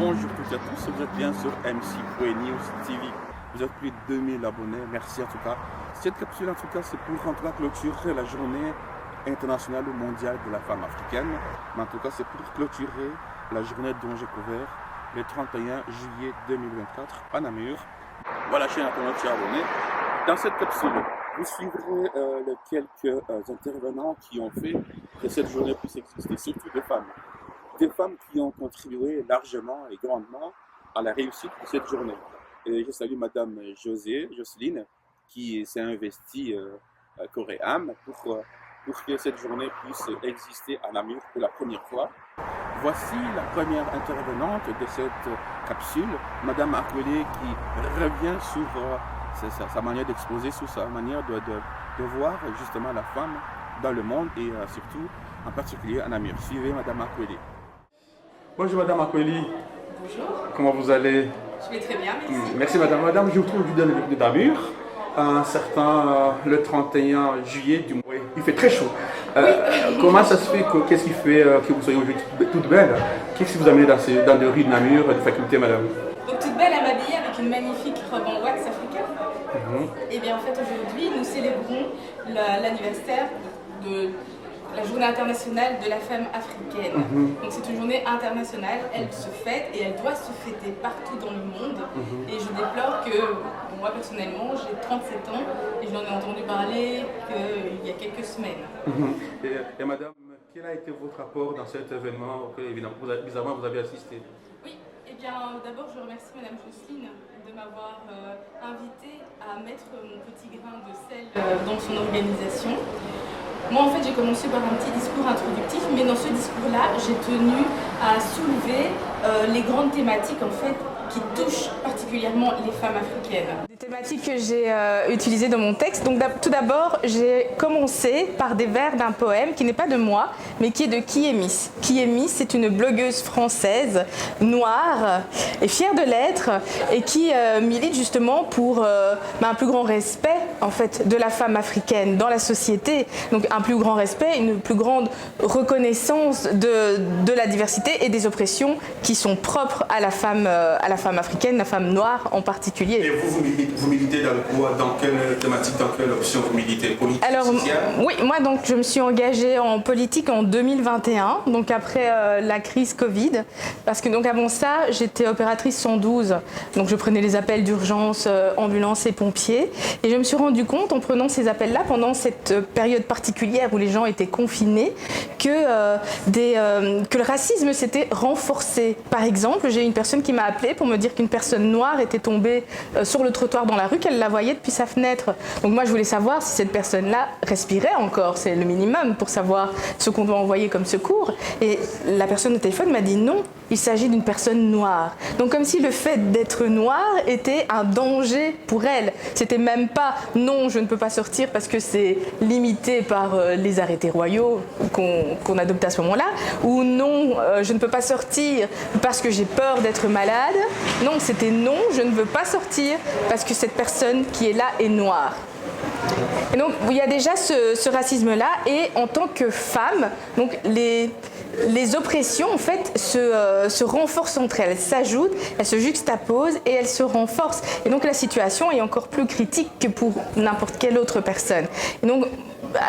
bonjour toutes et à tous, vous êtes bien sur MC.News TV. Vous êtes plus de 2000 abonnés, merci en tout cas. Cette capsule en tout cas c'est pour en tout cas clôturer la journée internationale ou mondiale de la femme africaine. Mais en tout cas c'est pour clôturer la journée dont j'ai couvert le 31 juillet 2024 à Namur. Voilà, chaîne internaute, chers abonnés. Dans cette capsule, vous suivrez les quelques intervenants qui ont fait que cette journée puisse exister, surtout des femmes. Des femmes qui ont contribué largement et grandement à la réussite de cette journée. Et je salue Madame Jocelyne, qui s'est investie corps et âme pour que cette journée puisse exister à Namur pour la première fois. Voici la première intervenante de cette capsule, Madame Akwele, qui revient sur sa manière d'exposer, sur sa manière de voir justement la femme dans le monde et surtout en particulier à Namur. Suivez Madame Akwele. Bonjour Madame Akwele. Bonjour. Comment vous allez? Je vais très bien, merci. Merci Madame. Madame, je vous trouve aujourd'hui de Namur. Un certain le 31 juillet du mois. Il fait très chaud. Oui. Comment ça se fait? Qu'est-ce qui fait que vous soyez aujourd'hui toute belle? Qu'est-ce qui vous a amené dans les rues de Namur, de faculté, Madame? Donc toute belle à m'habiller avec une magnifique robe en wax africaine. Et bien en fait aujourd'hui nous célébrons l'anniversaire de la journée internationale de la femme africaine. Donc c'est une journée internationale, elle se fête et elle doit se fêter partout dans le monde. Et je déplore que moi personnellement j'ai 37 ans et j'en ai entendu parler qu'il y a quelques semaines. Et Madame, quel a été votre apport dans cet événement auquel évidemment vous avez assisté? Oui, et bien d'abord je remercie Madame Jocelyne de m'avoir invité à mettre mon petit grain de sel dans son organisation. Moi en fait j'ai commencé par un petit discours introductif, mais dans ce discours-là j'ai tenu à soulever les grandes thématiques en fait qui touchent particulièrement les femmes africaines. Des thématiques que j'ai utilisées dans mon texte. Donc tout d'abord j'ai commencé par des vers d'un poème qui n'est pas de moi mais qui est de Kiemis. Kiemis c'est une blogueuse française noire et fière de l'être et qui milite justement pour un plus grand respect en fait de la femme africaine dans la société. Donc un plus grand respect, une plus grande reconnaissance de la diversité et des oppressions qui sont propres à la femme africaine, la femme noire en particulier. Et vous militez dans quoi? Dans quelle thématique, dans quelle option vous militez? Politique, sociale? Oui, moi donc je me suis engagée en politique en 2021, donc après la crise Covid, parce que donc avant ça j'étais opératrice 112, donc je prenais les appels d'urgence, ambulances et pompiers, et je me suis rendu compte en prenant ces appels-là pendant cette période particulière où les gens étaient confinés que le racisme s'était renforcé. Par exemple, j'ai une personne qui m'a appelée pour me dire qu'une personne noire était tombée sur le trottoir dans la rue, qu'elle la voyait depuis sa fenêtre. Donc moi je voulais savoir si cette personne-là respirait encore, c'est le minimum pour savoir ce qu'on doit envoyer comme secours. Et la personne au téléphone m'a dit non, il s'agit d'une personne noire. Donc comme si le fait d'être noire était un danger pour elle. C'était même pas non, je ne peux pas sortir parce que c'est limité par les arrêtés royaux qu'on adopte à ce moment-là, ou non, je ne peux pas sortir parce que j'ai peur d'être malade. Non, c'était non, je ne veux pas sortir parce que cette personne qui est là est noire. Et donc il y a déjà ce racisme-là, et en tant que femme, donc les oppressions en fait se renforcent entre elles, s'ajoutent, elles se juxtaposent et elles se renforcent. Et donc la situation est encore plus critique que pour n'importe quelle autre personne. Et donc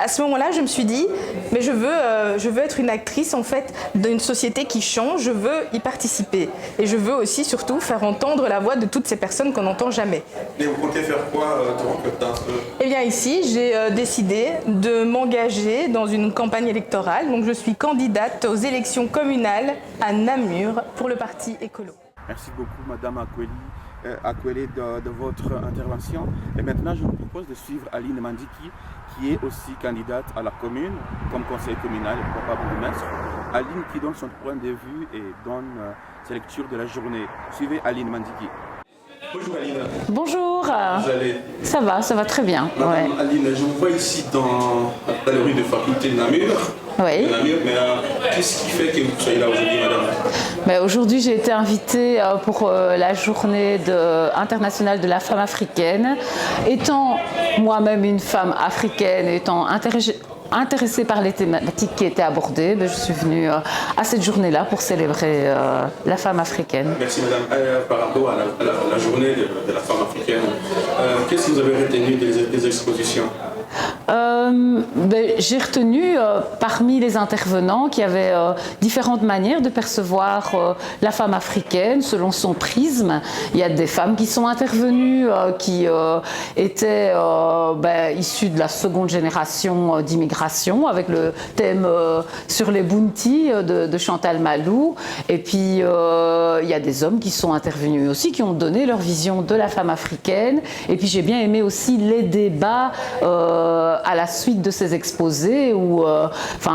à ce moment-là, je me suis dit, mais je veux être une actrice en fait d'une société qui change, je veux y participer. Et je veux aussi surtout faire entendre la voix de toutes ces personnes qu'on n'entend jamais. Et vous comptez faire quoi dans ce... Eh bien ici, j'ai décidé de m'engager dans une campagne électorale. Donc je suis candidate aux élections communales à Namur pour le parti écolo. Merci beaucoup Madame Akwele de votre intervention. Et maintenant, je vous propose de suivre Aline Mandiki, qui est aussi candidate à la commune, comme conseiller communal et pourquoi pas bourgmestre. Aline qui donne son point de vue et donne sa lecture de la journée. Suivez Aline Mandiki. Bonjour Aline. Bonjour. Vous allez? Ça va très bien. Madame Aline, je vous vois ici dans la rue de faculté de Namur. Oui. Mais qu'est-ce qui fait que vous soyez là aujourd'hui, madame? Aujourd'hui, j'ai été invitée pour la journée internationale de la femme africaine. Étant moi-même une femme africaine, étant intéressée par les thématiques qui étaient abordées, je suis venue à cette journée-là pour célébrer la femme africaine. Merci madame. Par rapport à la journée de la femme africaine, qu'est-ce que vous avez retenu des expositions? J'ai retenu parmi les intervenants qu'il y avait différentes manières de percevoir la femme africaine selon son prisme. Il y a des femmes qui sont intervenues qui étaient issues de la seconde génération d'immigration avec le thème sur les bounties de Chantal Malou. Et puis il y a des hommes qui sont intervenus aussi, qui ont donné leur vision de la femme africaine. Et puis j'ai bien aimé aussi les débats à la suite de ces exposés où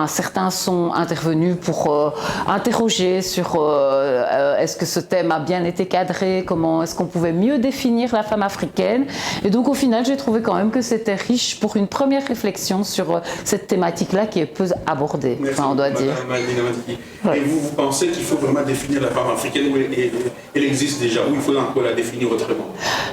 certains sont intervenus pour interroger sur est-ce que ce thème a bien été cadré, comment est-ce qu'on pouvait mieux définir la femme africaine. Et donc au final j'ai trouvé quand même que c'était riche pour une première réflexion sur cette thématique-là qui est peu abordée, on doit dire. Et vous pensez qu'il faut vraiment définir la femme africaine où elle existe déjà, ou il faut encore la définir autrement?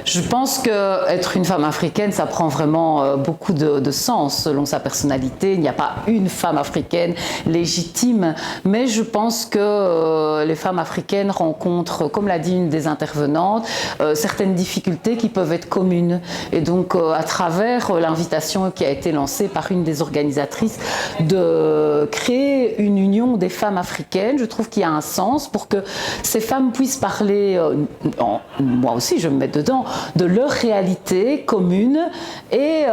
Je pense qu'être une femme africaine, ça prend vraiment beaucoup de sens selon sa personnalité. Il n'y a pas une femme africaine légitime, mais je pense que les femmes africaines rencontrent, comme l'a dit une des intervenantes, certaines difficultés qui peuvent être communes. Et donc, à travers l'invitation qui a été lancée par une des organisatrices de créer une union des femmes africaines, je trouve qu'il y a un sens pour que ces femmes puissent parler, moi aussi je me mets dedans, de leur réalité commune et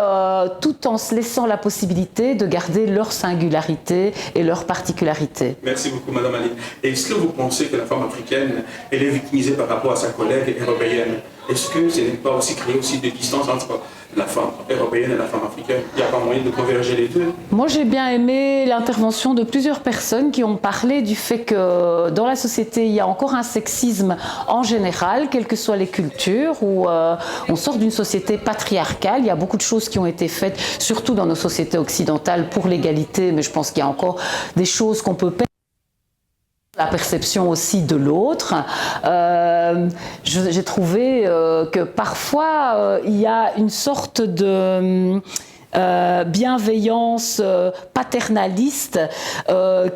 tout en se laissant la possibilité de garder leur singularité et leur particularité. Merci beaucoup Madame Aline. Est-ce que vous pensez que la femme africaine elle est victimisée par rapport à sa collègue européenne? Est-ce que ce n'est pas aussi créer aussi des distances entre la femme européenne et la femme africaine? Il n'y a pas moyen de converger les deux? Moi, j'ai bien aimé l'intervention de plusieurs personnes qui ont parlé du fait que dans la société, il y a encore un sexisme en général, quelles que soient les cultures, où on sort d'une société patriarcale. Il y a beaucoup de choses qui ont été faites, surtout dans nos sociétés occidentales, pour l'égalité, mais je pense qu'il y a encore des choses qu'on peut perdre. La perception aussi de l'autre. J'ai trouvé que parfois il y a une sorte de bienveillance paternaliste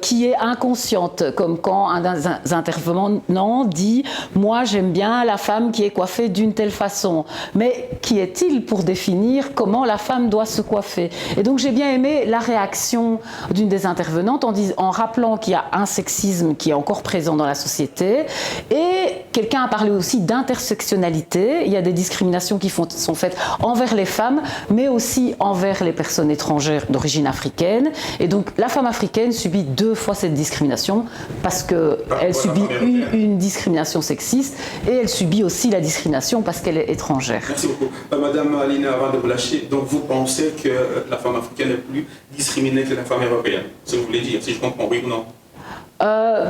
qui est inconsciente, comme quand un des intervenants dit « moi j'aime bien la femme qui est coiffée d'une telle façon ». Mais qui est-il pour définir comment la femme doit se coiffer? Et donc j'ai bien aimé la réaction d'une des intervenantes en rappelant qu'il y a un sexisme qui est encore présent dans la société, et quelqu'un a parlé aussi d'intersectionnalité. Il y a des discriminations qui sont faites envers les femmes, mais aussi envers les personnes étrangères d'origine africaine. Et donc la femme africaine subit 2 fois cette discrimination parce qu'elle subit une discrimination sexiste et elle subit aussi la discrimination parce qu'elle est étrangère. Merci beaucoup. Madame Aline, avant de vous lâcher, donc vous pensez que la femme africaine est plus discriminée que la femme européenne? Si vous voulez dire, si je comprends, oui ou non?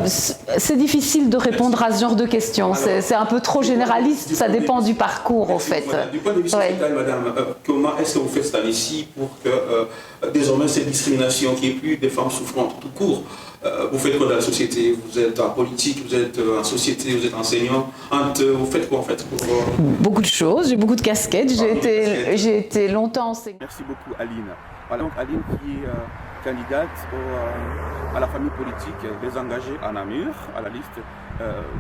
C'est difficile de répondre à ce genre de questions. C'est un peu trop généraliste, ça dépend du parcours, en fait. Voilà. Du point de vue sociétal, madame, comment est-ce que vous faites cette année-ci pour que désormais cette discrimination qui est plus des femmes souffrantes tout court, vous faites quoi dans la société? Vous êtes en politique, vous êtes en société, vous êtes enseignant, vous faites quoi en fait Beaucoup de choses, j'ai beaucoup de casquettes, j'ai été longtemps enseignante. Merci beaucoup Aline. Voilà, donc Aline qui est candidate à la famille politique des engagés à Namur, à la liste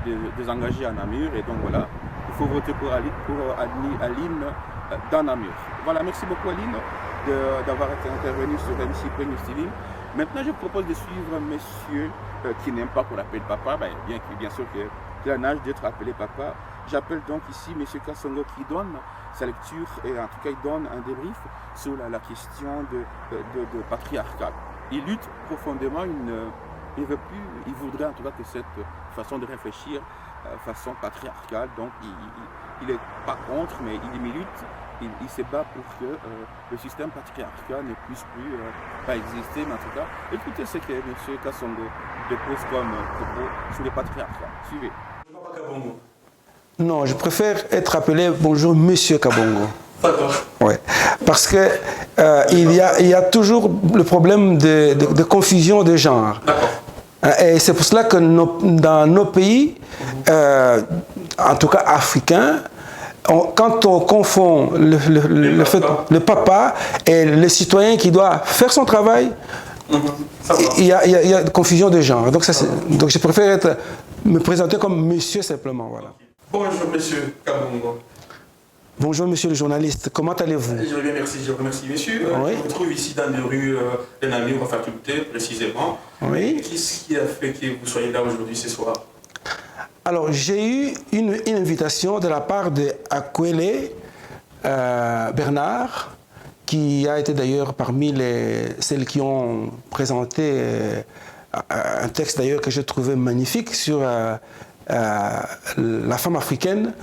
des engagés à Namur. Et donc voilà, il faut voter pour Aline dans Namur. Voilà, merci beaucoup Aline d'avoir été intervenue sur MC Premier Style. Maintenant, je propose de suivre un monsieur qui n'aime pas qu'on l'appelle papa, bien sûr qu'il a l'âge d'être appelé papa. J'appelle donc ici M. Kassongo qui donne sa lecture et en tout cas il donne un débrief sur la question de patriarcat. Il lutte profondément, il voudrait en tout cas que cette façon de réfléchir, façon patriarcale, donc il n'est pas contre, mais il milite, il se bat pour que le système patriarcal ne puisse plus pas exister, mais en tout cas, écoutez ce que M. Kassongo dépose comme propos sur le patriarcat. Suivez. Non, je préfère être appelé bonjour Monsieur Kabongo. Ouais. Parce que il y a toujours le problème de confusion de genre. Et c'est pour cela que dans nos pays, en tout cas africains, quand on confond le papa et le citoyen qui doit faire son travail, il y a confusion de genre. Donc je préfère me présenter comme monsieur simplement. Voilà. Bonjour monsieur Kabongo. Bonjour monsieur le journaliste, comment allez-vous? Je vais bien, merci, je vous remercie monsieur. Oui. Je me trouve ici dans les rues de Namur, en faculté précisément. Oui. Qu'est-ce qui a fait que vous soyez là aujourd'hui ce soir? Alors j'ai eu une invitation de la part de Akwele Bernard, qui a été d'ailleurs parmi celles qui ont présenté un texte d'ailleurs que je trouvais magnifique sur la femme africaine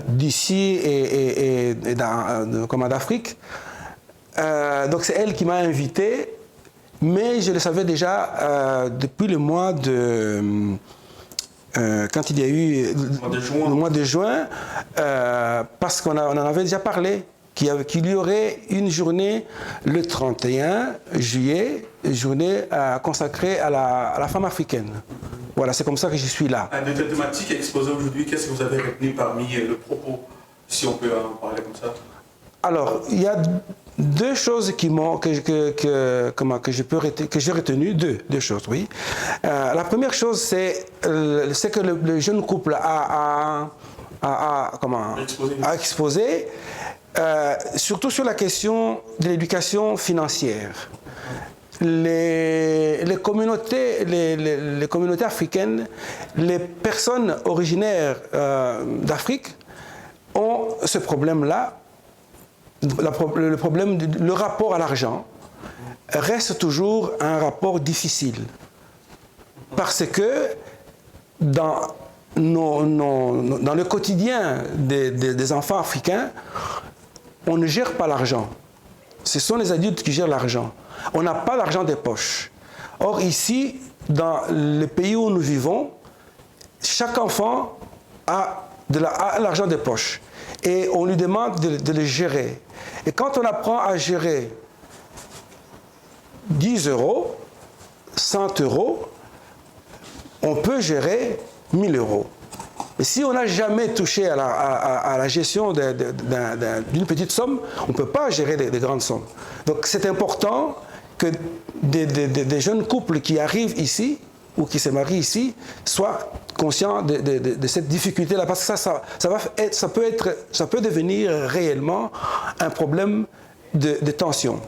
d'ici et d'Afrique. Donc c'est elle qui m'a invité, mais je le savais déjà depuis le mois de... quand il y a eu le mois de juin, parce qu'on en avait déjà parlé, qu'il y aurait une journée le 31 juillet, journée consacrée à la femme africaine. Voilà, c'est comme ça que je suis là. De cette thématique exposée aujourd'hui, qu'est-ce que vous avez retenu parmi le propos, si on peut en parler comme ça? Alors, il y a deux choses que j'ai retenues, deux choses, oui. La première chose, c'est que le jeune couple a exposé, surtout sur la question de l'éducation financière. Les communautés africaines, les personnes originaires d'Afrique ont ce problème-là. Le rapport à l'argent reste toujours un rapport difficile. Parce que dans le quotidien des enfants africains, on ne gère pas l'argent. Ce sont les adultes qui gèrent l'argent. On n'a pas l'argent des poches. Or ici, dans le pays où nous vivons, chaque enfant a l'argent des poches. Et on lui demande de le gérer. Et quand on apprend à gérer 10 euros, 100 euros, on peut gérer 1000 euros. Et si on n'a jamais touché à la gestion d'une petite somme, on ne peut pas gérer des grandes sommes. Donc c'est important que des jeunes couples qui arrivent ici ou qui se marient ici soient conscients de cette difficulté-là, parce que ça peut devenir réellement un problème de tension.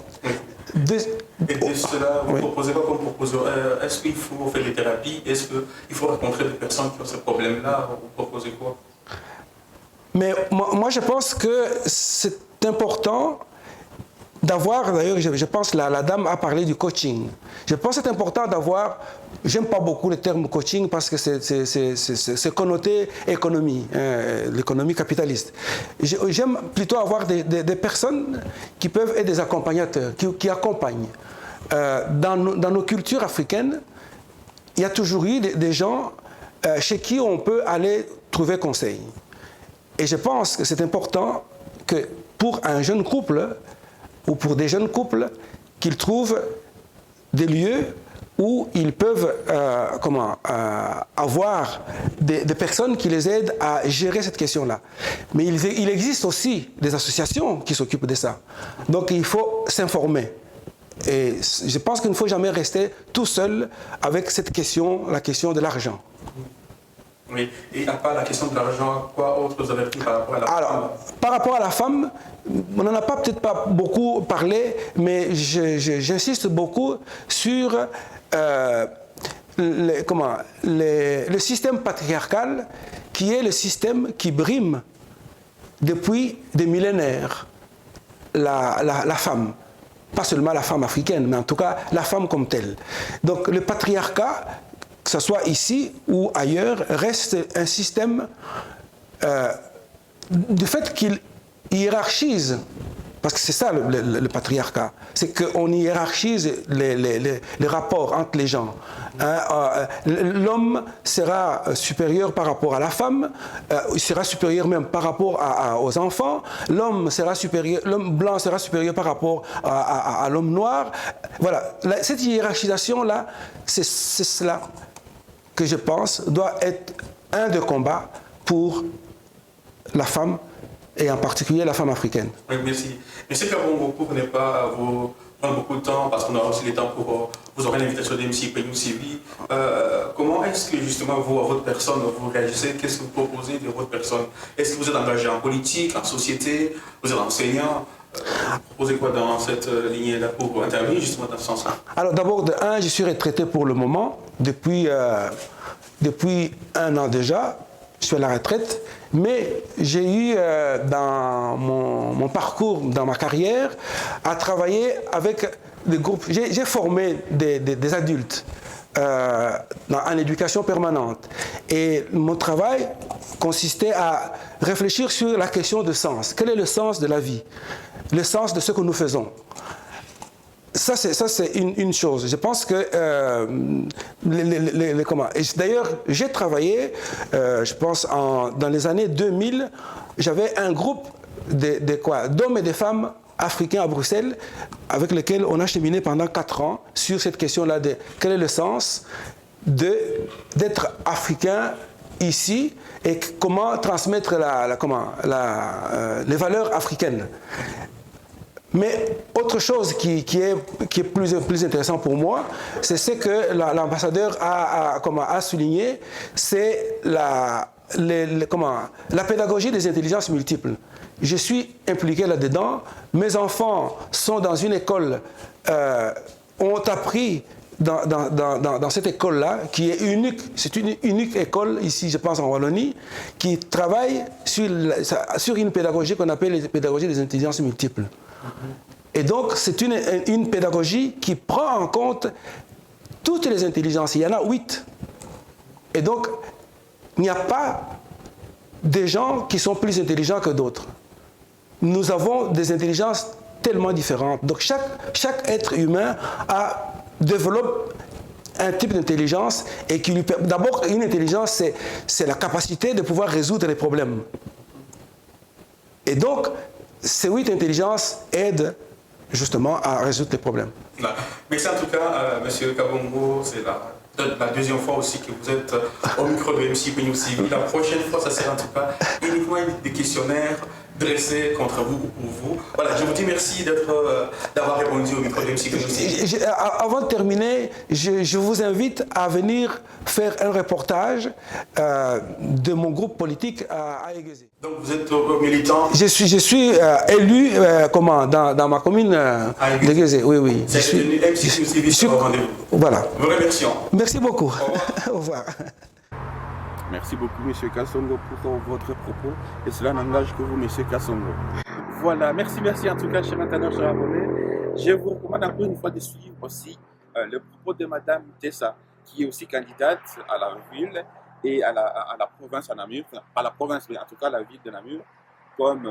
Et de cela, vous proposez quoi comme proposition? Est-ce qu'il faut faire des thérapies? Est-ce qu'il faut rencontrer des personnes qui ont ce problème-là? Vous proposez quoi? Mais moi, je pense que c'est important d'avoir, d'ailleurs, je pense que la dame a parlé du coaching. Je pense que c'est important d'avoir, j'aime pas beaucoup le terme coaching parce que c'est connoté économie, l'économie capitaliste. J'aime plutôt avoir des personnes qui peuvent être des accompagnateurs, qui accompagnent. Dans nos cultures africaines, il y a toujours eu des gens chez qui on peut aller trouver conseil. Et je pense que c'est important que pour un jeune couple, ou pour des jeunes couples, qu'ils trouvent des lieux où ils peuvent avoir des personnes qui les aident à gérer cette question-là. Mais il existe aussi des associations qui s'occupent de ça. Donc il faut s'informer. Et je pense qu'il ne faut jamais rester tout seul avec cette question, la question de l'argent. Oui, et à part la question de l'argent, quoi autre vous avez pris par rapport à la femme? Alors, par rapport à la femme, on n'en a peut-être pas beaucoup parlé, mais j'insiste beaucoup sur le système patriarcal, qui est le système qui brime depuis des millénaires la femme. Pas seulement la femme africaine, mais en tout cas la femme comme telle. Donc le patriarcat, que ce soit ici ou ailleurs, reste un système du fait qu'il hiérarchise, parce que c'est ça le patriarcat, c'est qu'on hiérarchise les rapports entre les gens. L'homme sera supérieur par rapport à la femme, il sera supérieur même par rapport aux enfants, l'homme blanc sera supérieur par rapport à l'homme noir. Voilà, cette hiérarchisation-là, c'est cela que je pense doit être un des combats pour la femme et en particulier la femme africaine. Oui, merci. Monsieur Kabongo, pour ne pas vous prendre beaucoup de temps, parce qu'on aura aussi le temps pour vous aurez l'invitation de MC Peignoux TV, comment est-ce que justement vous, à votre personne, vous réagissez? Qu'est-ce que vous proposez de votre personne? Est-ce que vous êtes engagé en politique, en société? Vous êtes enseignant? Vous proposez quoi dans cette lignée-là pour intervenir justement dans ce sens-là? Alors d'abord, je suis retraité pour le moment, depuis 1 an déjà. Je suis à la retraite, mais j'ai eu dans mon parcours, dans ma carrière, à travailler avec des groupes. J'ai formé des adultes en éducation permanente. Et mon travail consistait à réfléchir sur la question de sens. Quel est le sens de la vie? Le sens de ce que nous faisons? Ça, c'est une chose. Je pense que... D'ailleurs, j'ai travaillé, je pense, dans les années 2000, j'avais un groupe d'hommes et de femmes africains à Bruxelles avec lesquels on a cheminé pendant 4 ans sur cette question-là de quel est le sens d'être africain ici et comment transmettre les valeurs africaines. Mais autre chose qui est plus intéressant pour moi, c'est ce que l'ambassadeur a souligné, c'est la pédagogie des intelligences multiples. Je suis impliqué là-dedans. Mes enfants sont dans une école, ont appris dans cette école-là, qui est unique, c'est une unique école ici, je pense en Wallonie, qui travaille sur une pédagogie qu'on appelle la pédagogie des intelligences multiples. Et donc, c'est une pédagogie qui prend en compte toutes les intelligences. Il y en a 8. Et donc, il n'y a pas des gens qui sont plus intelligents que d'autres. Nous avons des intelligences tellement différentes. Donc, chaque être humain développe un type d'intelligence et qui lui permet... D'abord, une intelligence, c'est la capacité de pouvoir résoudre les problèmes. Et donc, ces 8 intelligences aident justement à résoudre les problèmes. Merci en tout cas, Monsieur Kabongo, c'est la deuxième fois aussi que vous êtes au micro de MC Peignoux TV. La prochaine fois, ça sera en tout cas uniquement des questionnaires dressés contre vous ou pour vous. Voilà, je vous dis merci d'avoir répondu au micro de MC Peignoux TV. Avant de terminer, je vous invite à venir faire un reportage de mon groupe politique à Aiguezé. Donc vous êtes militant? Je suis élu dans ma commune d'Aiguezé. Oui. C'est devenu MC Peignoux TV sur rendez-vous. Voilà. Vous remercions. Merci beaucoup. Au revoir. Merci beaucoup, M. Kassongo, pour votre propos. Et cela n'engage que vous, M. Kassongo. Voilà, merci en tout cas, chers internautes, chers abonnés. Je vous recommande encore une fois de suivre aussi le propos de Mme Tessa, qui est aussi candidate à la ville et à la province à Namur, pas la province, mais en tout cas la ville de Namur, comme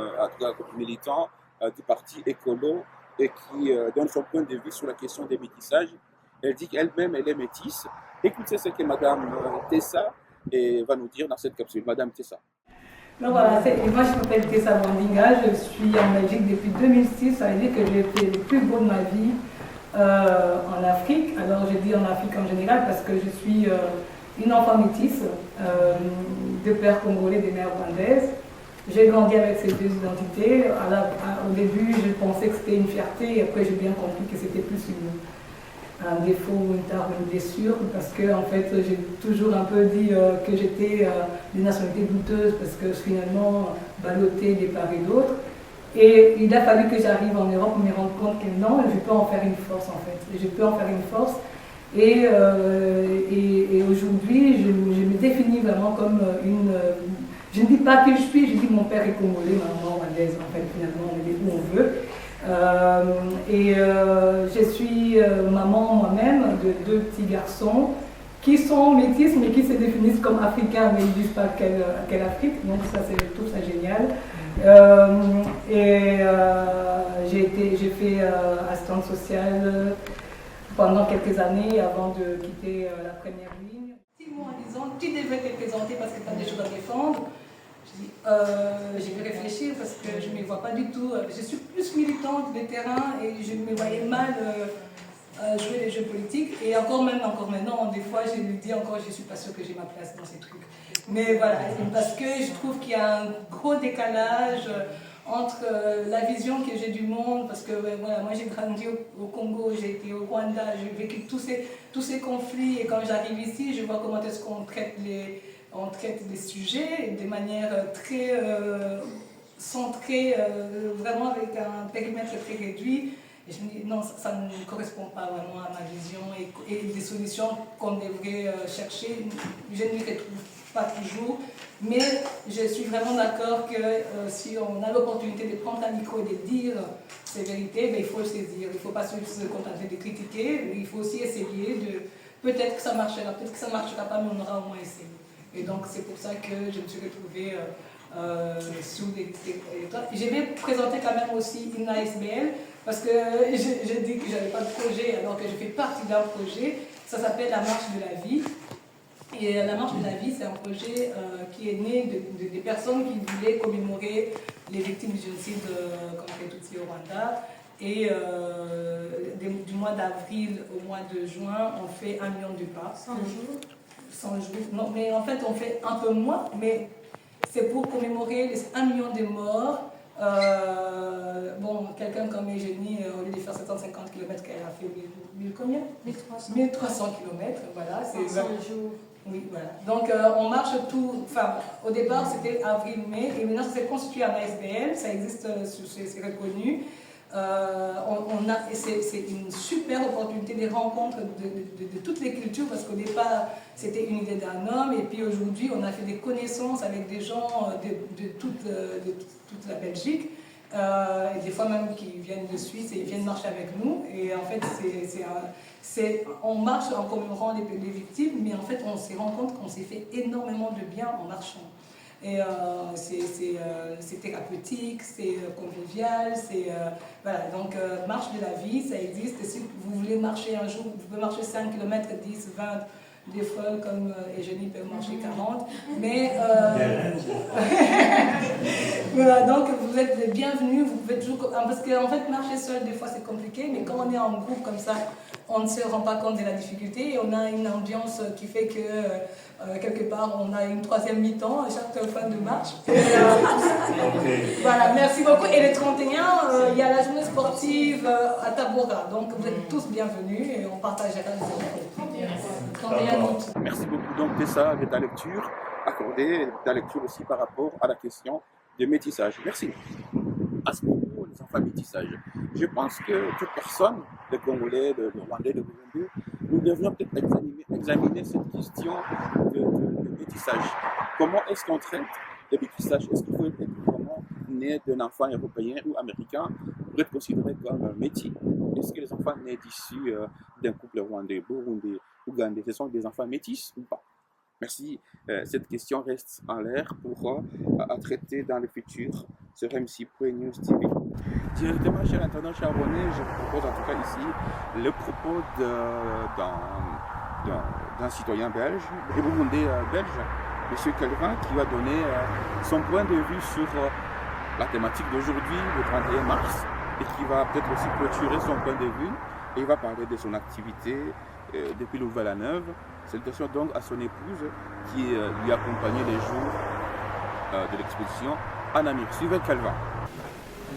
militant du parti écolo et qui donne son point de vue sur la question des métissages. Elle dit qu'elle-même, elle est métisse. Écoutez ce que Mme Tessa va nous dire dans cette capsule. Madame Tessa. Donc voilà, moi je m'appelle Tessa Mandinga, je suis en Belgique depuis 2006, ça veut dire que j'ai fait le plus beau de ma vie en Afrique. Alors je dis en Afrique en général parce que je suis une enfant métisse, de père congolais, de mère rwandaise. J'ai grandi avec ces 2 identités. Au début, je pensais que c'était une fierté et après j'ai bien compris que c'était plus un défaut, une tare, une blessure, parce que en fait j'ai toujours un peu dit que j'étais d'une nationalité douteuse parce que finalement ballottée des part et d'autre. Et il a fallu que j'arrive en Europe pour me rendre compte que non, je peux en faire une force en fait. Je peux en faire une force. Et aujourd'hui, je me définis vraiment comme une... je ne dis pas qui je suis, je dis mon père est congolais, maman rwandaise, en fait finalement on est où on veut. Je suis maman moi-même de 2 petits garçons qui sont métis mais qui se définissent comme africains mais ils ne disent pas quelle Afrique, donc ça je trouve ça génial. J'ai fait assistante sociale pendant quelques années avant de quitter la première ligne. 6 mois en disant tu devrais te présenter parce que tu as des choses à défendre. Je vais réfléchir parce que je ne me vois pas du tout. Je suis plus militante de terrain et je me voyais mal jouer les jeux politiques. Et encore maintenant, des fois, je lui dis encore, je ne suis pas sûre que j'ai ma place dans ces trucs. Mais voilà, parce que je trouve qu'il y a un gros décalage entre la vision que j'ai du monde, parce que voilà, moi j'ai grandi au Congo, j'ai été au Rwanda, j'ai vécu tous ces conflits, et quand j'arrive ici, je vois comment est-ce qu'on traite les sujets de manière très centrée, vraiment avec un périmètre très réduit. Et je me dis, non, ça ne correspond pas vraiment à ma vision, et des solutions qu'on devrait chercher, je ne les retrouve pas toujours. Mais je suis vraiment d'accord que si on a l'opportunité de prendre un micro et de dire ces vérités, il faut le saisir. Il ne faut pas se contenter de critiquer, il faut aussi essayer de... Peut-être que ça marchera, peut-être que ça ne marchera pas, mais on aura au moins essayé. Et donc c'est pour ça que je me suis retrouvée sous les... Je vais présenter quand même aussi une ASBL, parce que j'ai dit que je n'avais pas de projet, alors que je fais partie d'un projet. Ça s'appelle la Marche de la Vie. Et la Marche de la Vie, c'est un projet qui est né des personnes qui voulaient commémorer les victimes du génocide contre les Tutsis au Rwanda. Et du mois d'avril au mois de juin, on fait 1 million de pas. 100 jours 100 jours. Non, mais en fait, on fait un peu moins, mais c'est pour commémorer les 1 million de morts. Bon, quelqu'un comme Eugénie, au lieu de faire 750 km, qu'elle a fait 1300 km, voilà. C'est 100 jours. Oui, voilà. Donc, on marche tout... Enfin, au départ, c'était avril-mai, et maintenant, ça s'est constitué en ASBL, ça existe, c'est reconnu. C'est une super opportunité de rencontre de toutes les cultures, parce qu'au départ, c'était une idée d'un homme, et puis aujourd'hui, on a fait des connaissances avec des gens de toute la Belgique, et des fois même qui viennent de Suisse et ils viennent marcher avec nous. Et en fait, on marche en commémorant les victimes, mais en fait, on se rend compte qu'on s'est fait énormément de bien en marchant. Et c'est thérapeutique, c'est convivial, voilà. Donc Marche de la Vie, ça existe. Et si vous voulez marcher un jour, vous pouvez marcher 5 km, 10, 20, des folles comme Eugénie peut marcher 40. Mais voilà, donc vous êtes les bienvenus, vous pouvez toujours... Parce qu'en fait, marcher seul, des fois, c'est compliqué, mais quand on est en groupe comme ça, on ne se rend pas compte de la difficulté, et on a une ambiance qui fait que quelque part on a une troisième mi-temps à chaque fin de marche. Voilà, merci beaucoup. Et le 31, il y a la journée sportive à Tabora, donc vous êtes tous bienvenus et on partagera les infos. 31 août. Merci beaucoup donc Tessa de ta lecture accordée, ta lecture aussi par rapport à la question de métissage. Merci. À ce propos, les enfants métissages, je pense que toute personne, les Congolais, les Rwandais, les Burundais, nous devrions peut-être examiner cette question de métissage. Comment est-ce qu'on traite le métissage? Est-ce qu'il faut être vraiment né d'un enfant européen ou américain pour être considéré comme métis? Est-ce que les enfants nés d'ici d'un couple rwandais, burundais, ougandais, ce sont des enfants métis ou pas? Merci. Cette question reste en l'air pour à traiter dans le futur sur MC News TV. Directement, cher internaute charbonné, je propose en tout cas ici le propos d'un citoyen belge, et burundais belge, M. Calvin, qui va donner son point de vue sur la thématique d'aujourd'hui, le 31 mars, et qui va peut-être aussi clôturer son point de vue, et il va parler de son activité depuis Louvain-la-Neuve. Salutations donc à son épouse qui lui accompagnait les jours de l'exposition en Amérique. Suivez Calvin.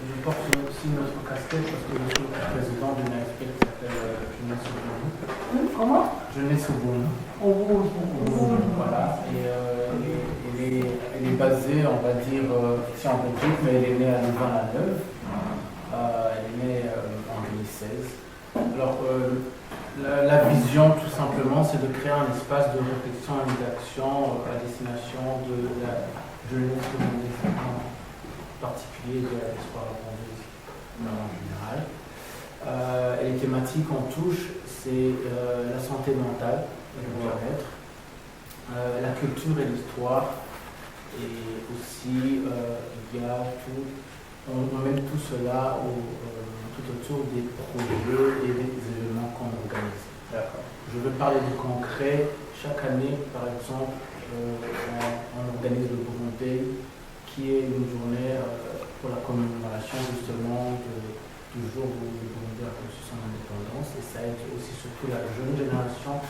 Je porte aussi notre casquette parce que je suis président d'une AFP qui s'appelle Jeunesse au Bourg. Comment? Jeunesse au Bourg. Au Bourg. Voilà. Et elle est basée, on va dire, ici en Belgique, mais elle est née à Louvain-la-Neuve. Elle est née en 2016. Alors, la vision, tout simplement, c'est de créer un espace de réflexion et d'action à destination de la jeunesse burundaise, en particulier de la diaspora burundaise en général. Et les thématiques qu'on touche, c'est la santé mentale et le bien-être, la culture et l'histoire, et aussi il y a tout, on mène tout cela tout autour des projets et des événements qu'on organise. Je veux parler du concret. Chaque année, par exemple, on organise le Burundi, qui est une journée pour la commémoration justement toujours au Burundi a reçu son indépendance, et ça aide aussi surtout la jeune génération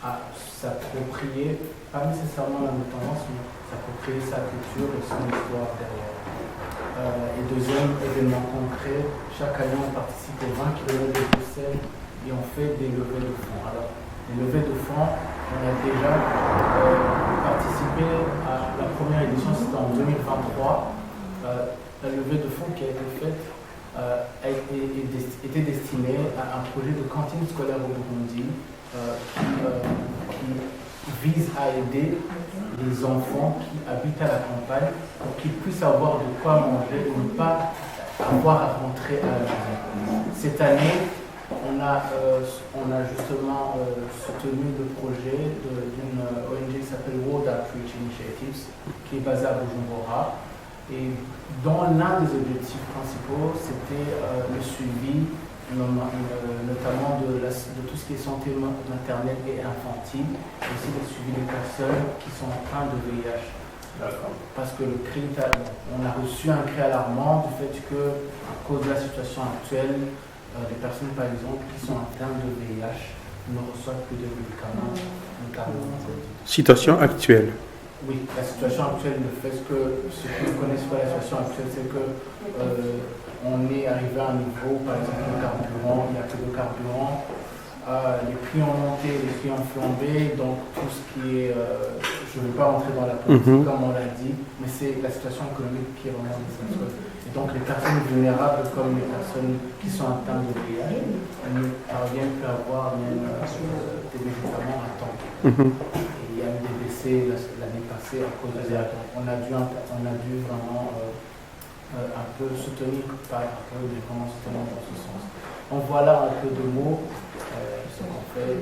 à s'approprier, pas nécessairement l'indépendance, mais s'approprier sa culture et son histoire derrière. Et deuxième événement concret, chaque année on participe aux 20 km de Bruxelles et on fait des levées de fonds. Alors, les levées de fonds, on a déjà participé à la première édition, c'était en 2023. La levée de fonds qui a été faite était destinée à un projet de cantine scolaire au Burundi qui vise à aider les enfants qui habitent à la campagne pour qu'ils puissent avoir de quoi manger et ne pas avoir à rentrer à la maison. Cette année, on a justement soutenu le projet d'une ONG qui s'appelle World Outreach Initiatives, qui est basée à Bujumbura. Et dont l'un des objectifs principaux, c'était le suivi, notamment de tout ce qui est santé maternelle et infantile, et aussi le suivi des personnes qui sont atteintes de VIH. Parce que on a reçu un cri alarmant du fait que, à cause de la situation actuelle, des personnes par exemple qui sont atteintes de VIH ne reçoivent plus de médicaments, notamment. Situation actuelle. Oui, la situation actuelle, le fait que ceux qui ne connaissent pas la situation actuelle, c'est que on est arrivé à un niveau, par exemple, le carburant, il n'y a que le carburant, les prix ont monté, les prix ont flambé, donc tout ce qui est, je ne vais pas rentrer dans la politique comme on l'a dit, mais c'est la situation économique qui est vraiment désastreuse. Et donc les personnes vulnérables comme les personnes qui sont atteintes de VIH, elles ne parviennent plus à avoir même des médicaments à temps. Il y a eu des décès l'année passée à cause de ça. On a dû vraiment un peu soutenir par rapport vraiment soutenir dans ce sens. Donc voilà un peu de mots ce qu'on fait.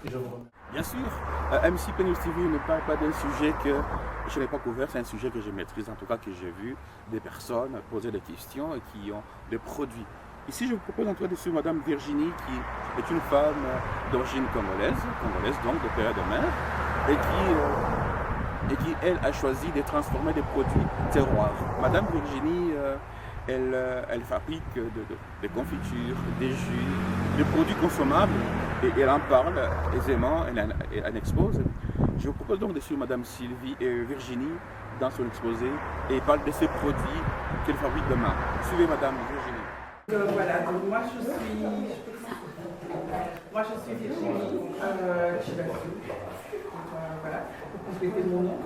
Et je vous remercie. Bien sûr, MC P News TV ne parle pas d'un sujet que je n'ai pas couvert, c'est un sujet que je maîtrise, en tout cas que j'ai vu des personnes poser des questions et qui ont des produits. Ici, je vous propose d'entrer dessus Madame Virginie, qui est une femme d'origine congolaise donc de père de mère, et qui, elle, a choisi de transformer des produits terroirs. Madame Virginie, elle fabrique des confitures, des jus, des produits consommables, et elle en parle aisément, elle en expose. Je vous propose donc de suivre Madame Virginie dans son exposé, et parle de ces produits qu'elle fabrique demain. Suivez Madame Virginie. Voilà, donc moi je suis Virginie Chibassou, voilà, pour compléter mon nom.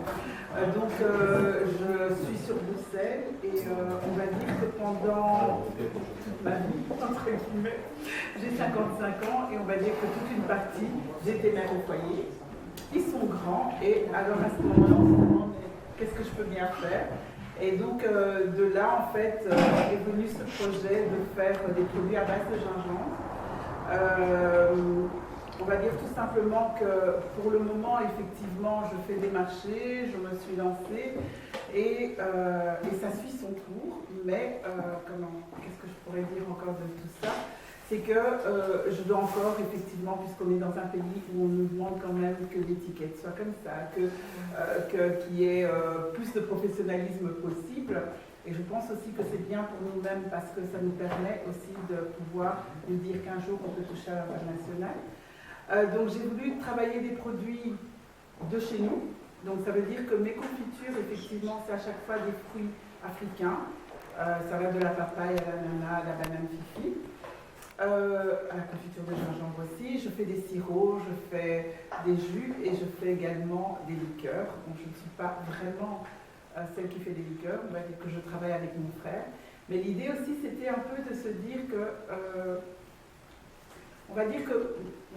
Donc je suis sur Bruxelles et on va dire que pendant toute ma vie, entre guillemets, j'ai 55 ans et on va dire que toute une partie, j'étais mère au foyer. Ils sont grands et alors à ce moment-là on se demande qu'est-ce que je peux bien faire. Et donc de là en fait est venu ce projet de faire des produits à base de gingembre. On va dire tout simplement que pour le moment effectivement je fais des marchés, je me suis lancée et ça suit son cours, mais qu'est-ce que je pourrais dire encore de tout ça? C'est que je dois encore, effectivement, puisqu'on est dans un pays où on nous demande quand même que l'étiquette soit comme ça, qu'il y ait plus de professionnalisme possible. Et je pense aussi que c'est bien pour nous-mêmes parce que ça nous permet aussi de pouvoir nous dire qu'un jour on peut toucher à l'international. Donc j'ai voulu travailler des produits de chez nous. Donc ça veut dire que mes confitures, effectivement, c'est à chaque fois des fruits africains. Ça va de la papaye à l'ananas, à la banane fifi. À la confiture de gingembre aussi, je fais des sirops, je fais des jus et je fais également des liqueurs. Donc je ne suis pas vraiment celle qui fait des liqueurs, on va dire que je travaille avec mon frère. Mais l'idée aussi c'était un peu de se dire que, on va dire que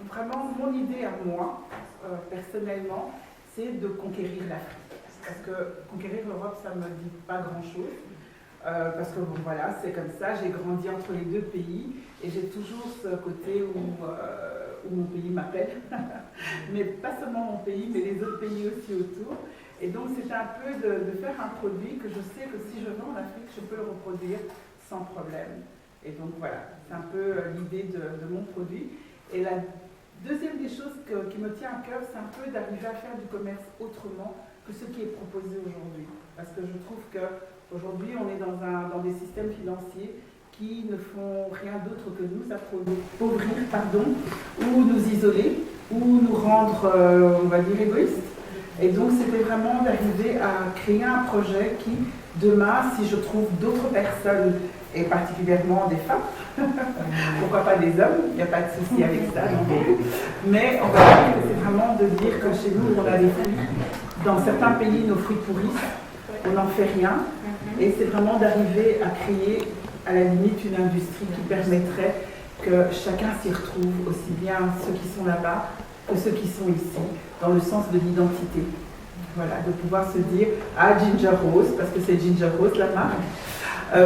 vraiment mon idée à moi, personnellement, c'est de conquérir l'Afrique. Parce que conquérir l'Europe, ça ne me dit pas grand-chose. Parce que bon, voilà, c'est comme ça, j'ai grandi entre les deux pays et j'ai toujours ce côté où mon pays m'appelle, mais pas seulement mon pays, mais les autres pays aussi autour. Et donc c'est un peu de faire un produit que je sais que si je vais en Afrique, je peux le reproduire sans problème. Et donc voilà, c'est un peu l'idée de mon produit. Et la deuxième des choses qui me tient à cœur, c'est un peu d'arriver à faire du commerce autrement que ce qui est proposé aujourd'hui. Parce que je trouve que aujourd'hui, on est dans des systèmes financiers qui ne font rien d'autre que nous appauvrir, ou nous isoler, ou nous rendre, on va dire, égoïstes. Et donc c'était vraiment d'arriver à créer un projet qui, demain, si je trouve d'autres personnes, et particulièrement des femmes, pourquoi pas des hommes, il n'y a pas de souci avec ça non plus, mais on va dire que c'est vraiment de dire que chez nous, on a des fruits. Dans certains pays, nos fruits pourrissent, on n'en fait rien, et c'est vraiment d'arriver à créer, à la limite, une industrie qui permettrait que chacun s'y retrouve, aussi bien ceux qui sont là-bas que ceux qui sont ici, dans le sens de l'identité. Voilà, de pouvoir se dire, ah, Ginger Rose, parce que c'est Ginger Rose la marque.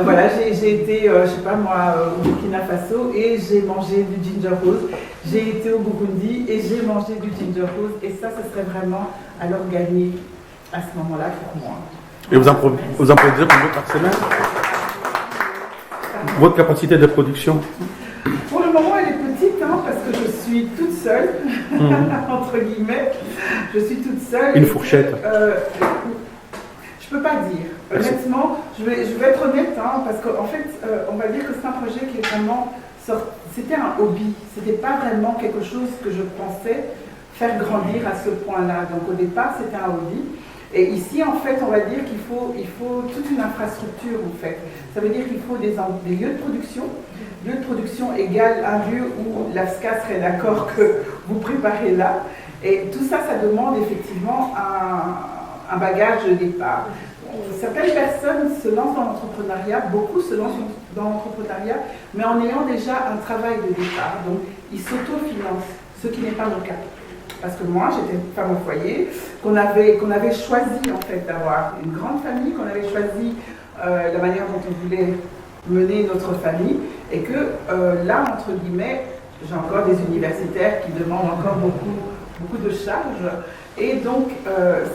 Voilà, j'ai été, je sais pas moi, au Burkina Faso et j'ai mangé du ginger rose. J'ai été au Burundi et j'ai mangé du ginger rose. Et ça, ce serait vraiment alors gagner à ce moment-là pour moi. Et vous en produisez combien par semaine? Votre capacité de production? Pour le moment, elle est petite, hein, parce que je suis toute seule, entre guillemets. Je suis toute seule. Une fourchette? Je peux pas dire. Honnêtement, je vais être honnête, hein, parce qu'en fait, on va dire que c'est un projet qui est vraiment... C'était un hobby. C'était pas vraiment quelque chose que je pensais faire grandir à ce point-là. Donc au départ, c'était un hobby. Et ici, en fait, on va dire qu'il faut toute une infrastructure, en fait. Ça veut dire qu'il faut des lieux de production. Lieu de production égale un lieu où l'AFSCA serait d'accord que vous préparez là. Et tout ça, ça demande effectivement un bagage de départ. Certaines personnes se lancent dans l'entrepreneuriat, beaucoup se lancent dans l'entrepreneuriat, mais en ayant déjà un travail de départ. Donc, ils s'autofinancent, ce qui n'est pas mon cas. Parce que moi, j'étais une femme au foyer, qu'on avait choisi en fait d'avoir une grande famille, qu'on avait choisi la manière dont on voulait mener notre famille, et que là, entre guillemets, j'ai encore des universitaires qui demandent encore beaucoup de charges. Et donc,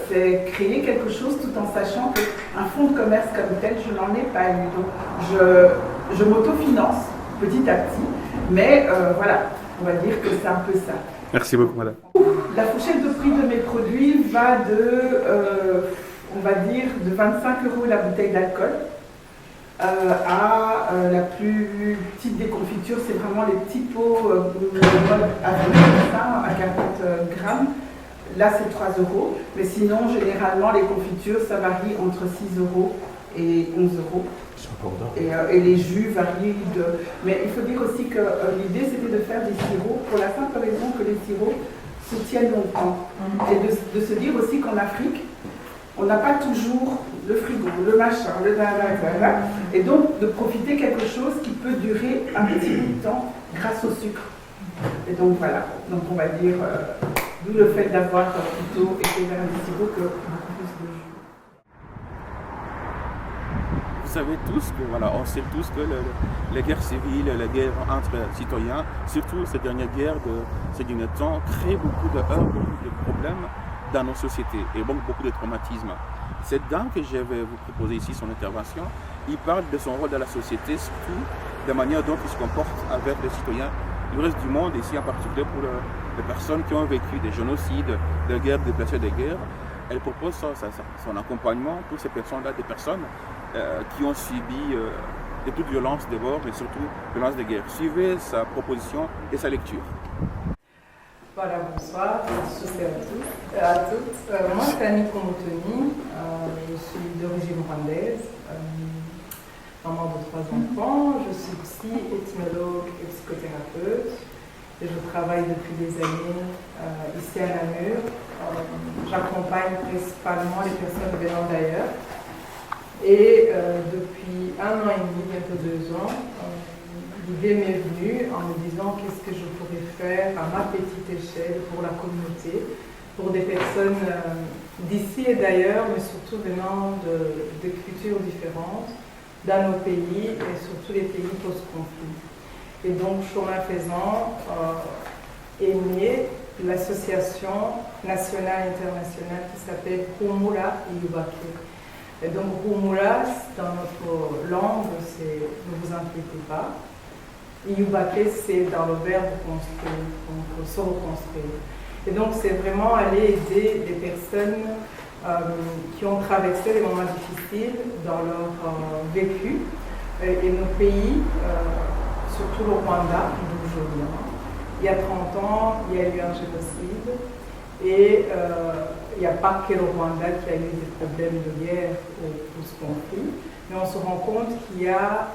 c'est créer quelque chose tout en sachant qu'un fonds de commerce comme tel, je n'en ai pas eu. Donc, je m'autofinance petit à petit, mais voilà, on va dire que c'est un peu ça. Merci beaucoup, madame. La fourchette de prix de mes produits va on va dire, de 25 € la bouteille d'alcool à la plus petite des confitures, c'est vraiment les petits pots à 40 grammes. Là, c'est 3 €, mais sinon, généralement, les confitures, ça varie entre 6 € et 11 €. Et les jus varient Mais il faut dire aussi que l'idée, c'était de faire des sirops pour la simple raison que les sirops se tiennent longtemps. Et de se dire aussi qu'en Afrique, on n'a pas toujours le frigo, le machin, le dada, et donc de profiter quelque chose qui peut durer un petit bout de temps grâce au sucre. Et donc voilà, donc on va dire... D'où le fait d'avoir plutôt été vers des sirops que beaucoup plus de jus. Vous savez tous que, voilà, on sait tous que les guerres civiles, les guerres entre citoyens, surtout ces dernières guerres de ces derniers temps, créent beaucoup de heurts, beaucoup de problèmes dans nos sociétés et donc beaucoup de traumatismes. Cette dame que je vais vous proposer ici, son intervention, il parle de son rôle dans la société, surtout de la manière dont il se comporte avec les citoyens du reste du monde, ici en particulier pour les personnes qui ont vécu des génocides, des guerres, des blessures de guerre. Elle propose son accompagnement pour ces personnes-là, des personnes qui ont subi de toute violence d'abord, mais surtout violence de guerre. Suivez sa proposition et sa lecture. Voilà, bonsoir, je suis à toutes. Moi, c'est Annie Komotoni, je suis d'origine rwandaise, maman de 3 enfants, je suis psy, ethnologue et psychothérapeute. Et je travaille depuis des années ici à Namur. J'accompagne principalement les personnes venant d'ailleurs. Et depuis 1 an et demi, bientôt 2 ans, l'idée m'est venue en me disant qu'est-ce que je pourrais faire à ma petite échelle pour la communauté, pour des personnes d'ici et d'ailleurs, mais surtout venant de cultures différentes, dans nos pays et surtout les pays post-conflit. Et donc, chemin faisant, est née l'association nationale et internationale qui s'appelle Humura Iyubake. Et donc, Humura, dans notre langue, c'est ne vous inquiétez pas. Iyubake, c'est dans le verbe construire, donc se reconstruire. Et donc, c'est vraiment aller aider les personnes qui ont traversé des moments difficiles dans leur vécu, et nos pays, surtout le Rwanda, d'où je viens. Il y a 30 ans, il y a eu un génocide et il n'y a pas que le Rwanda qui a eu des problèmes de guerre ou ce conflit, mais on se rend compte qu'il y a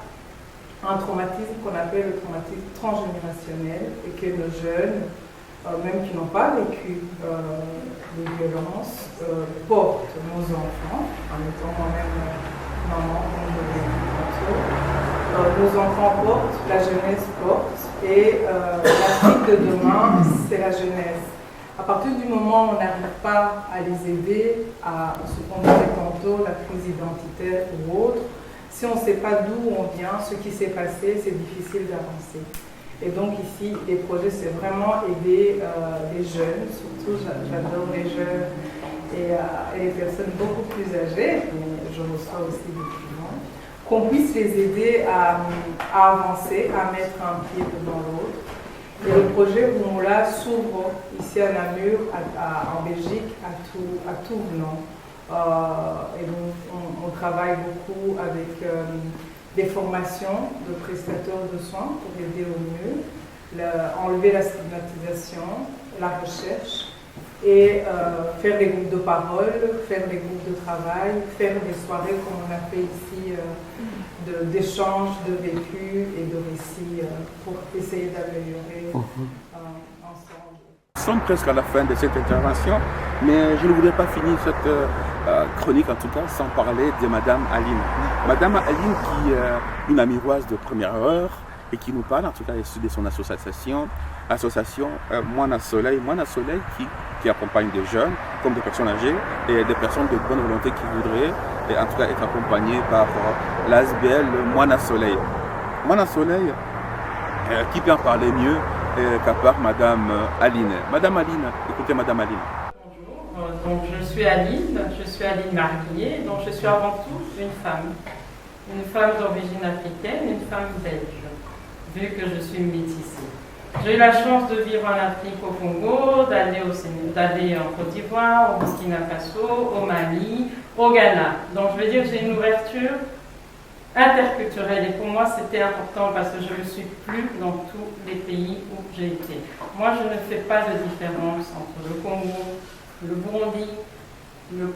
un traumatisme qu'on appelle le traumatisme transgénérationnel et que nos jeunes, même qui n'ont pas vécu les violences, portent nos enfants, en étant moi-même maman, comme je l'ai dit tantôt. Nos enfants portent, la jeunesse porte, et l'Afrique de demain, c'est la jeunesse. À partir du moment où on n'arrive pas à les aider à ce qu'on disait tantôt, la crise identitaire ou autre, si on ne sait pas d'où on vient, ce qui s'est passé, c'est difficile d'avancer. Et donc ici, les projets, c'est vraiment aider les jeunes, surtout j'adore les jeunes et les personnes beaucoup plus âgées, mais je reçois aussi des clients, qu'on puisse les aider à avancer, à mettre un pied devant l'autre. Et le projet Rumola s'ouvre ici à Namur, en Belgique, à tout venant. Et donc on travaille beaucoup avec des formations de prestataires de soins pour aider au mieux, enlever la stigmatisation, la recherche, et faire des groupes de parole, faire des groupes de travail, faire des soirées comme on a fait ici d'échanges de vécu et de récits pour essayer d'améliorer ensemble. Nous sommes presque à la fin de cette intervention, mais je ne voudrais pas finir cette chronique en tout cas sans parler de Madame Aline. Madame Aline qui est une amirroise de première heure et qui nous parle en tout cas de son association Moana Soleil qui accompagne des jeunes comme des personnes âgées et des personnes de bonne volonté qui voudraient en tout cas être accompagnées par l'ASBL Moana Soleil. Moana Soleil, qui peut en parler mieux qu'à part Madame Aline. Madame Aline, écoutez Madame Aline. Bonjour, donc je suis Aline Marié, donc je suis avant tout une femme d'origine africaine, une femme belge, vu que je suis métissée. J'ai eu la chance de vivre en Afrique, au Congo, d'aller en Côte d'Ivoire, au Burkina Faso, au Mali, au Ghana. Donc je veux dire que j'ai une ouverture interculturelle et pour moi c'était important parce que je ne suis plus dans tous les pays où j'ai été. Moi je ne fais pas de différence entre le Congo, le Burundi,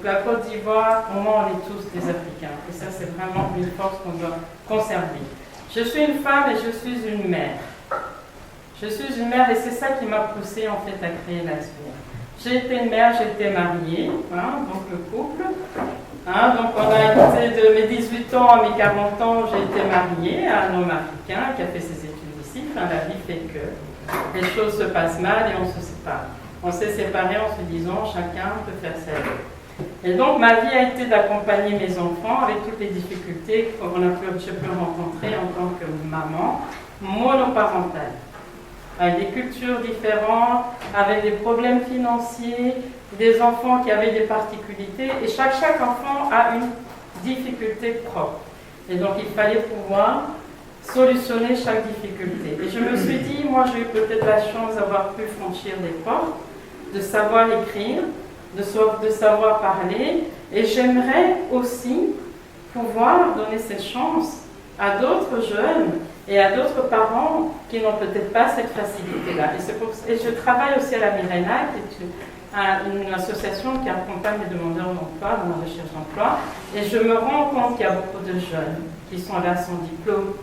la Côte d'Ivoire. Pour moi on est tous des Africains et ça c'est vraiment une force qu'on doit conserver. Je suis une femme et je suis une mère. Je suis une mère et c'est ça qui m'a poussée en fait à créer l'ASBL. J'ai été mère, j'ai été mariée, donc le couple. Donc on a été de mes 18 ans à mes 40 ans, j'ai été mariée à un homme africain qui a fait ses études ici. La vie fait que les choses se passent mal et on se sépare. On s'est séparés en se disant chacun peut faire sa vie. Et donc ma vie a été d'accompagner mes enfants avec toutes les difficultés que j'ai pu rencontrer en tant que maman monoparentale. Avec des cultures différentes, avec des problèmes financiers, des enfants qui avaient des particularités, et chaque enfant a une difficulté propre. Et donc il fallait pouvoir solutionner chaque difficulté. Et je me suis dit, moi j'ai eu peut-être la chance d'avoir pu franchir des portes, de savoir écrire, de savoir parler, et j'aimerais aussi pouvoir donner cette chance à d'autres jeunes et à d'autres parents qui n'ont peut-être pas cette facilité-là. Et je travaille aussi à la Mirena, qui est une association qui accompagne les demandeurs d'emploi dans la recherche d'emploi. Et je me rends compte qu'il y a beaucoup de jeunes qui sont là sans diplôme.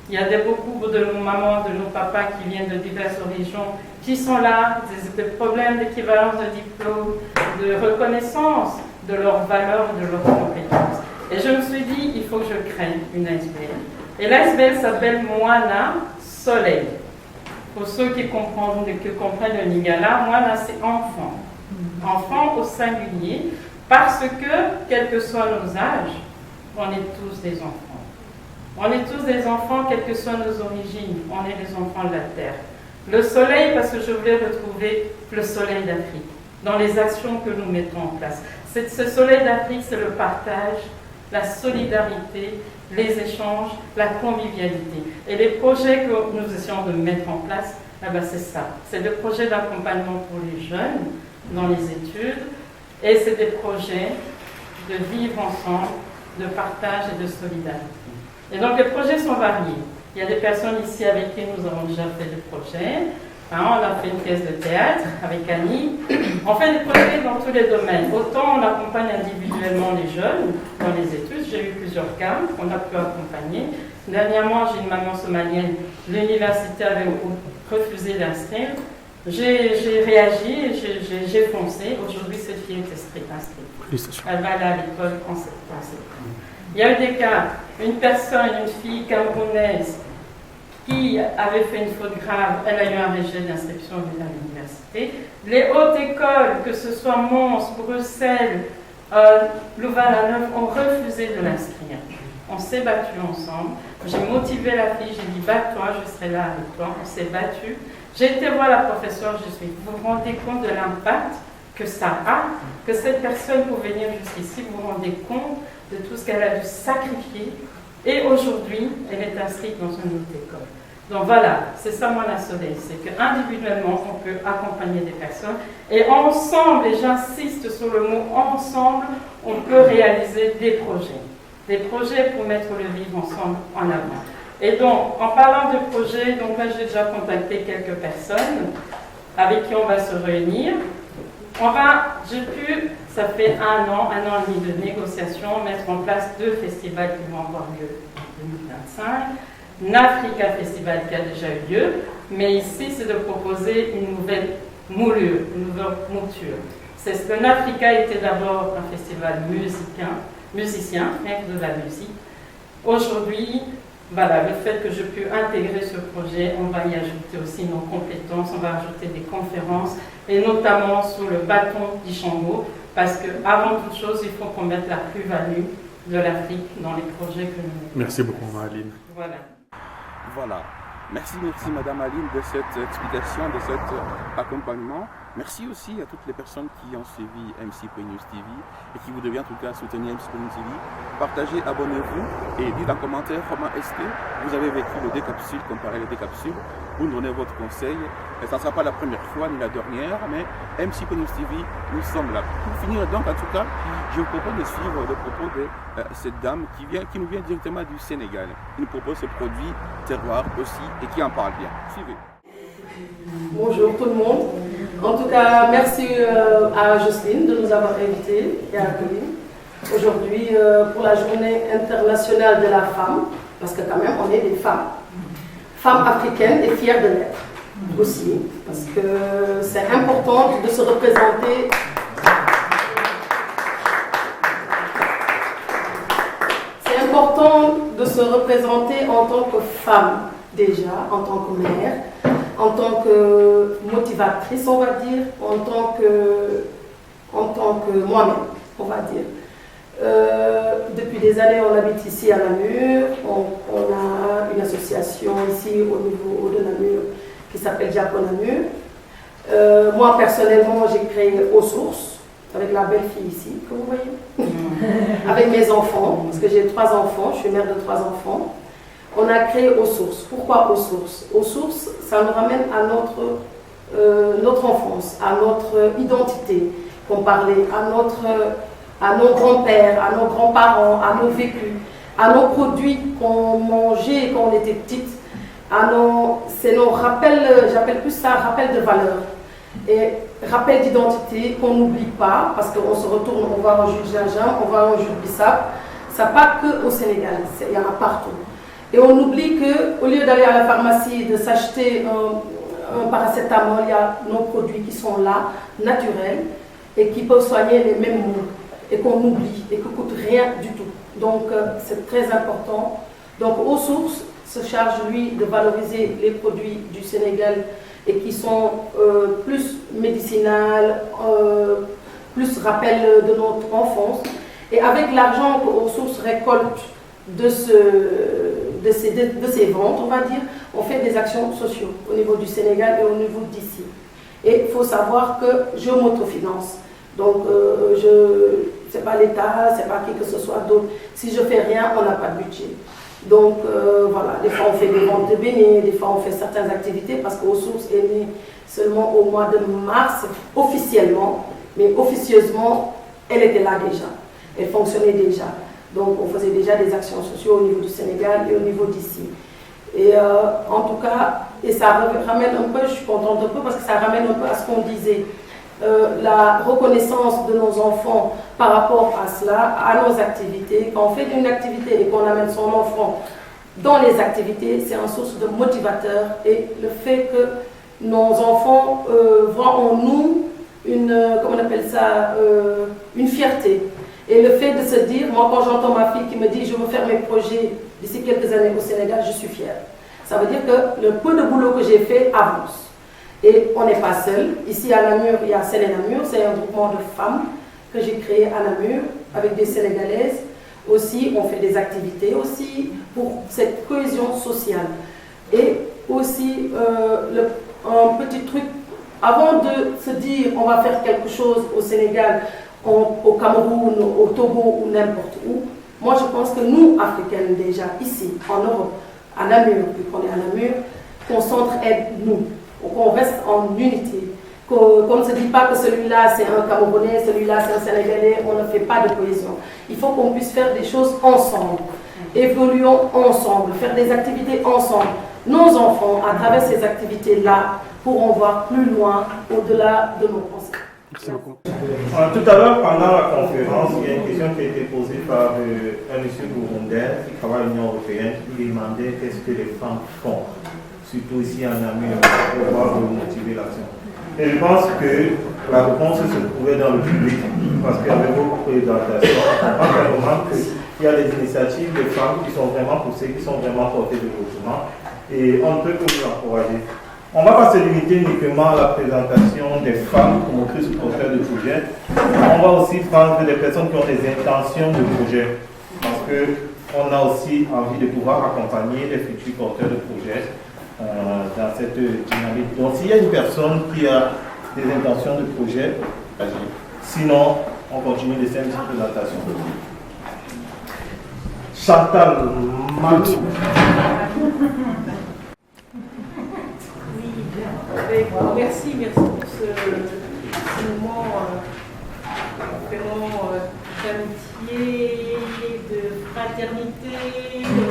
Il y a beaucoup de nos mamans, de nos papas qui viennent de diverses régions, qui sont là, des problèmes d'équivalence de diplôme, de reconnaissance de leurs valeurs, de leurs compétences. Et je me suis dit, il faut que je crée une ASBL. Et l'ASBL s'appelle Moana Soleil. Pour ceux qui comprennent le lingala, Moana c'est enfant. Enfant au singulier, parce que, quels que soient nos âges, on est tous des enfants. On est tous des enfants, quelles que soient nos origines, on est des enfants de la terre. Le soleil, parce que je voulais retrouver le soleil d'Afrique, dans les actions que nous mettons en place. Ce soleil d'Afrique, c'est le partage, la solidarité, les échanges, la convivialité. Et les projets que nous essayons de mettre en place, c'est ça. C'est des projets d'accompagnement pour les jeunes dans les études et c'est des projets de vivre ensemble, de partage et de solidarité. Et donc les projets sont variés. Il y a des personnes ici avec qui nous avons déjà fait des projets. On a fait une pièce de théâtre avec Annie. On fait des projets dans tous les domaines. Autant on accompagne individuellement les jeunes dans les études. J'ai eu plusieurs cas qu'on a pu accompagner. Dernièrement, j'ai une maman somalienne. L'université avait refusé d'inscrire. J'ai réagi, j'ai foncé. Aujourd'hui, cette fille est inscrite. Elle va aller à l'école française. Il y a eu des cas, une fille camerounaise, qui avait fait une faute grave, elle a eu un rejet d'inscription à l'université. Les hautes écoles, que ce soit Mons, Bruxelles, Louvain-la-Neuve, ont refusé de l'inscrire. On s'est battus ensemble. J'ai motivé la fille, j'ai dit bats-toi, je serai là avec toi. On s'est battus. J'ai été voir la professeure, vous vous rendez compte de l'impact que ça a, que cette personne pour venir jusqu'ici, vous vous rendez compte de tout ce qu'elle a dû sacrifier. Et aujourd'hui, elle est inscrite dans une autre école. Donc voilà, c'est ça mon soleil, c'est qu'individuellement, on peut accompagner des personnes. Et ensemble, et j'insiste sur le mot ensemble, on peut réaliser des projets. Des projets pour mettre le vivre ensemble en avant. Et donc, en parlant de projets, donc là j'ai déjà contacté quelques personnes avec qui on va se réunir. J'ai pu, ça fait un an et demi de négociations, mettre en place 2 festivals qui vont avoir lieu en 2025. Nafrica Festival qui a déjà eu lieu, mais ici c'est de proposer une nouvelle moulure, une nouvelle mouture. Le Nafrica était d'abord un festival musicien, rien que de la musique. Aujourd'hui, voilà, le fait que je pu intégrer ce projet, on va y ajouter aussi nos compétences, on va ajouter des conférences, et notamment sur le bâton d'Ishango, parce qu'avant toute chose, il faut qu'on mette la plus-value de l'Afrique dans les projets que nous mettons. Merci beaucoup, Aline. Voilà. Merci Madame Aline de cette explication, de cet accompagnement. Merci aussi à toutes les personnes qui ont suivi MC News TV et qui voudraient en tout cas soutenir MC News TV. Partagez, abonnez-vous et dites en commentaire comment est-ce que vous avez vécu le décapsule, comparé le décapsule. Vous nous donnez votre conseil. Et ça ne sera pas la première fois ni la dernière, mais MC News TV, nous sommes là. Pour finir donc, en tout cas, je vous propose de suivre le propos de cette dame qui nous vient directement du Sénégal. Il nous propose ce produit terroir aussi et qui en parle bien. Suivez. Bonjour tout le monde. En tout cas, merci à Jocelyne de nous avoir invités et accueillis aujourd'hui pour la journée internationale de la femme, parce que quand même on est des femmes africaines et fières de l'être aussi, parce que c'est important de se représenter. C'est important de se représenter en tant que femme déjà, en tant que mère, en tant que motivatrice, on va dire, en tant que moi-même, on va dire. Depuis des années, on habite ici à Namur. On a une association ici au niveau de Namur qui s'appelle Diapo Namur. Moi, personnellement, j'ai créé Aux Sources, avec la belle fille ici, que vous voyez, avec mes enfants, parce que j'ai 3 enfants, je suis mère de 3 enfants. On a créé Aux Sources. Pourquoi Aux Sources? Aux Sources, ça nous ramène à notre enfance, à notre identité qu'on parlait, à nos grands-pères, à nos grands-parents, à nos vécus, à nos produits qu'on mangeait quand on était petite, c'est nos rappels, j'appelle plus ça rappel de valeur. Et rappel d'identité qu'on n'oublie pas, parce qu'on se retourne, on va en jus de gingembre, on va en jus de bissap. Ça n'a pas que au Sénégal, il y en a partout. Et on oublie qu'au lieu d'aller à la pharmacie, de s'acheter un paracétamol, il y a nos produits qui sont là, naturels, et qui peuvent soigner les mêmes maux, et qu'on oublie, et qui ne coûtent rien du tout. Donc c'est très important. Donc Aux Sources se charge, lui, de valoriser les produits du Sénégal, et qui sont plus médicinales, plus rappel de notre enfance. Et avec l'argent qu'Aux Sources récolte de ces ventes, on va dire, on fait des actions sociales au niveau du Sénégal et au niveau d'ici. Et il faut savoir que je m'autofinance. Donc, ce n'est pas l'État, ce n'est pas qui que ce soit d'autre. Si je ne fais rien, on n'a pas de budget. Donc, voilà, des fois on fait des ventes de beignets, des fois on fait certaines activités, parce qu'Aux Sources est né seulement au mois de mars, officiellement, mais officieusement, elle était là déjà. Elle fonctionnait déjà. Donc on faisait déjà des actions sociales au niveau du Sénégal et au niveau d'ici. Et en tout cas, et ça ramène un peu, je suis contente un peu parce que ça ramène un peu à ce qu'on disait, la reconnaissance de nos enfants par rapport à cela, à nos activités. Quand on fait une activité et qu'on amène son enfant dans les activités, c'est une source de motivateur, et le fait que nos enfants voient en nous comment on appelle ça, une fierté. Et le fait de se dire, moi quand j'entends ma fille qui me dit je veux faire mes projets d'ici quelques années au Sénégal, je suis fière. Ça veut dire que le peu de boulot que j'ai fait avance. Et on n'est pas seul. Ici à Namur, il y a Séné Namur, c'est un groupement de femmes que j'ai créé à Namur avec des Sénégalaises. Aussi, on fait des activités aussi pour cette cohésion sociale. Et aussi, un petit truc, avant de se dire on va faire quelque chose au Sénégal, au Cameroun, au Togo ou n'importe où, moi je pense que nous, Africaines déjà, ici, en Europe, à Namur, vu qu'on est à Namur, qu'on s'entraide nous, qu'on reste en unité, qu'on ne se dit pas que celui-là c'est un Camerounais, celui-là c'est un Sénégalais, on ne fait pas de cohésion. Il faut qu'on puisse faire des choses ensemble, évoluons ensemble, faire des activités ensemble. Nos enfants, à travers ces activités-là, pourront voir plus loin, au-delà de nos pensées. Merci beaucoup. Tout à l'heure, pendant la conférence, il y a une question qui a été posée par un monsieur burundais qui travaille à l'Union européenne, qui demandait qu'est-ce que les femmes font, surtout ici en Namur, pour pouvoir motiver l'action. Et je pense que la réponse se trouvait dans le public, parce qu'il y avait beaucoup de présentations. On pense vraiment qu'il y a des initiatives de femmes qui sont vraiment poussées, qui sont vraiment portées de développement, et on ne peut que vous encourager. On ne va pas se limiter uniquement à la présentation des femmes comme motrices ou porteurs de projets. On va aussi prendre des personnes qui ont des intentions de projet, parce qu'on a aussi envie de pouvoir accompagner les futurs porteurs de projets dans cette dynamique. Donc s'il y a une personne qui a des intentions de projet, sinon on continue les 5 présentations. Chantal Malou. Merci pour ce moment vraiment d'amitié, de fraternité.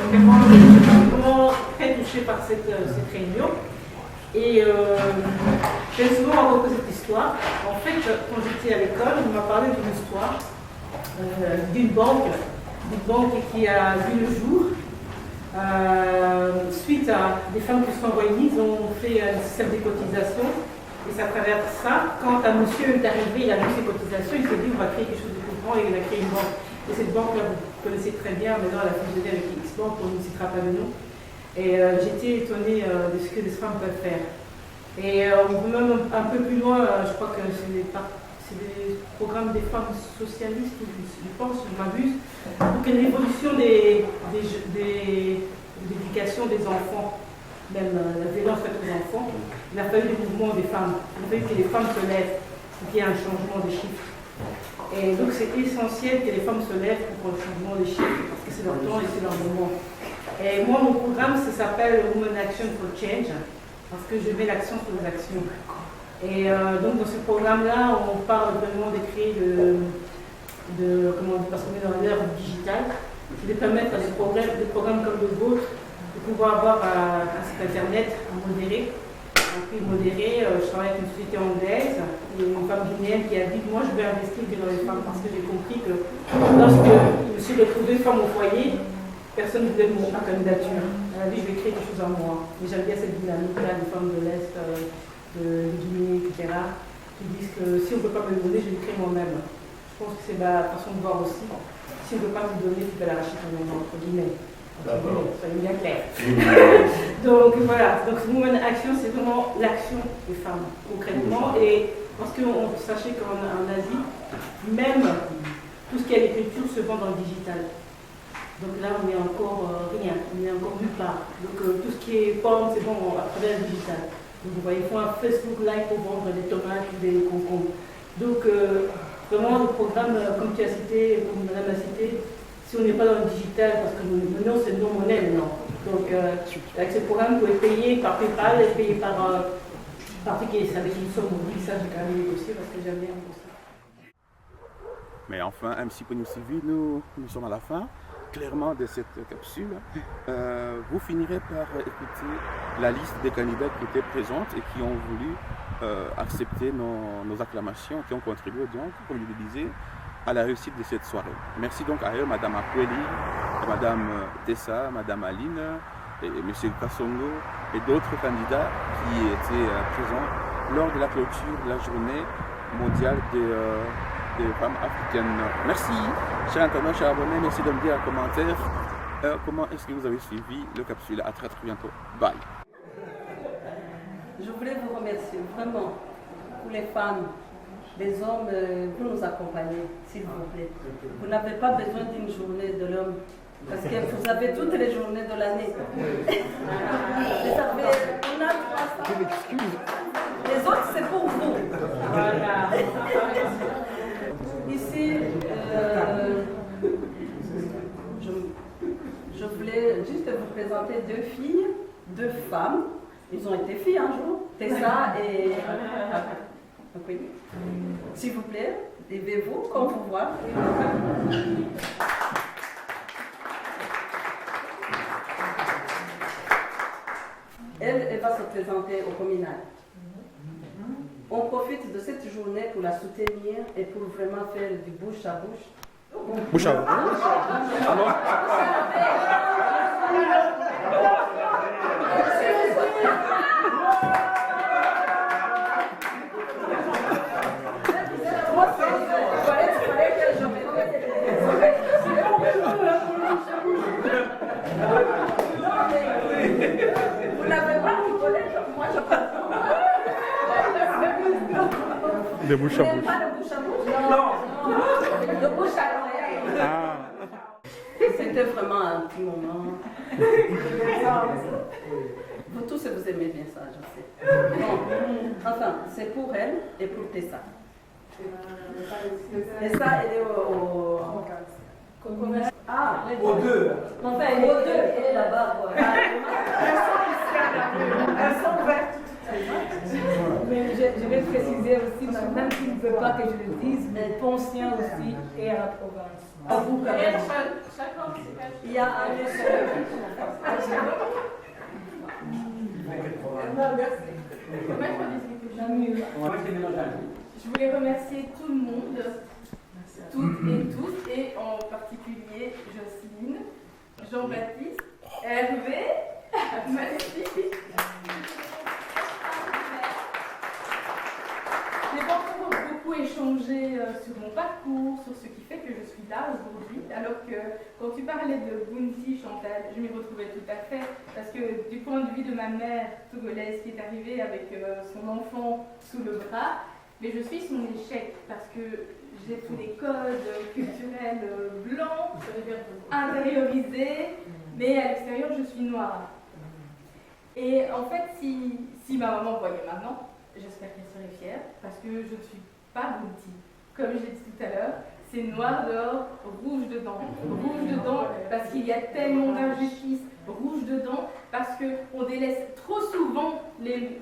Vraiment, je suis vraiment très touchée par cette réunion. Et j'ai souvent raconté cette histoire. En fait, quand j'étais à l'école, on m'a parlé d'une histoire d'une banque qui a vu le jour. Suite à des femmes qui se sont réunies, ils ont fait un système de cotisation, et c'est à travers ça, quand un monsieur est arrivé, il a vu ses cotisations, il s'est dit on va créer quelque chose de plus grand, et il a créé une banque. Et cette banque-là, vous connaissez très bien, maintenant elle a fusionné avec X-Bank, on ne citera pas le nom. Et j'étais étonnée de ce que les femmes peuvent faire. Et on va même un peu plus loin, je crois que c'est des programmes des femmes socialistes, je pense, je m'abuse, pour que l'évolution de l'éducation des enfants, même la violence faite aux enfants, il a fallu des mouvements des femmes, il a fallu que les femmes se lèvent, pour qu'il y ait un changement des chiffres. Et donc c'est essentiel que les femmes se lèvent pour le changement des chiffres, parce que c'est leur temps et c'est leur moment. Et moi, mon programme, ça s'appelle Women Action for Change, parce que je mets l'action sur les actions. Et donc dans ce programme-là, on parle vraiment de créer parce qu'on est dans l'ère digitale, de permettre à des programmes comme le vôtre de pouvoir avoir un site internet modéré. Un prix modéré, je travaille avec une société anglaise, une femme guinéenne qui a dit moi je vais investir dans les femmes parce que j'ai compris que lorsque je me suis retrouvée femme au foyer, personne ne voulait ma candidature. Elle a dit je vais créer quelque chose en moi. Mais j'aime bien cette dynamique-là des femmes de l'Est. De Guinée, etc., qui disent que si on ne peut pas me le donner, je l'écris moi-même. Je pense que c'est ma façon de voir aussi. Si on ne peut pas me donner, tu peux l'arracher toi-même, entre guillemets. Soyez bien clair. Donc voilà, donc Women Action, c'est vraiment l'action des femmes, concrètement. Et parce que sachez qu'en Asie, même tout ce qui est l'écriture se vend dans le digital. Donc là, on n'est encore rien, on n'est encore nulle part. Donc tout ce qui est forme, c'est bon à travers le digital. Donc, vous voyez, ils font un Facebook Live pour vendre des tomates ou des concombres. Donc, vraiment, le programme, comme tu as cité, comme madame a cité, si on n'est pas dans le digital, parce que maintenant, c'est non monnaie maintenant. Donc, avec ce programme, vous pouvez payer par PayPal et payer par ticket. C'est avec une somme mobile, ça, j'ai quand même négocié parce que j'aime bien pour ça. Mais enfin, MC Point News TV, nous sommes à la fin. Clairement, de cette capsule, vous finirez par écouter la liste des candidats qui étaient présents et qui ont voulu accepter nos acclamations, qui ont contribué donc, comme je le disais, à la réussite de cette soirée. Merci donc à eux, Madame Akweli, Madame Tessa, Madame Aline, et Monsieur Kassongo et d'autres candidats qui étaient présents lors de la clôture de la journée mondiale des femmes africaines. Merci, chers internautes, chers abonnés, merci de me dire en commentaire comment est-ce que vous avez suivi le capsule. À très bientôt. Bye. Je voulais vous remercier vraiment pour les femmes, les hommes, vous nous accompagnez, s'il vous plaît. Vous n'avez pas besoin d'une journée de l'homme, parce que vous avez toutes les journées de l'année. Vous savez, on a 300. Les autres, c'est pour vous. Voilà. Ici, je voulais juste vous présenter deux filles, deux femmes. Ils ont été filles un jour, Tessa et... Oui. S'il vous plaît, levez-vous, comme vous voyez. Elle va se présenter au communal. On profite de cette journée pour la soutenir et pour vraiment faire du bouche à bouche. Bouche à bouche. Vous n'avez pas rigolé, moi je parle. De bouche à bouche. Pas de bouche à bouche? Non. De bouche à l'oreille. Ah. C'était vraiment un petit moment. Vous tous, vous aimez bien ça, je sais. Bon, enfin, c'est pour elle et pour Tessa. Tessa, elle est au... Ah, aux deux. Enfin, elle est aux deux, elle est là-bas. Elles sont vertes. Mais je vais préciser aussi, même s'il ne veut pas que je le dise, mais Poncien aussi est à la province. À vous, quand même. Il y a un Je voulais remercier tout le monde, toutes et tous, et en particulier Jocelyne, Jean-Baptiste, Hervé, merci. J'ai beaucoup échangé sur mon parcours, sur ce qui fait que je suis là aujourd'hui, alors que quand tu parlais de Bounty, Chantal, je m'y retrouvais tout à fait, parce que du point de vue de ma mère togolaise qui est arrivée avec son enfant sous le bras, mais je suis son échec, parce que j'ai tous les codes culturels blancs, intériorisés, mais à l'extérieur je suis noire. Et en fait, si ma maman voyait maintenant, j'espère qu'elle serait fière, parce que je ne suis pas Bounty. Comme je l'ai dit tout à l'heure, c'est noir dehors, rouge dedans. Rouge dedans parce qu'il y a tellement d'injustice. Rouge dedans parce qu'on délaisse trop souvent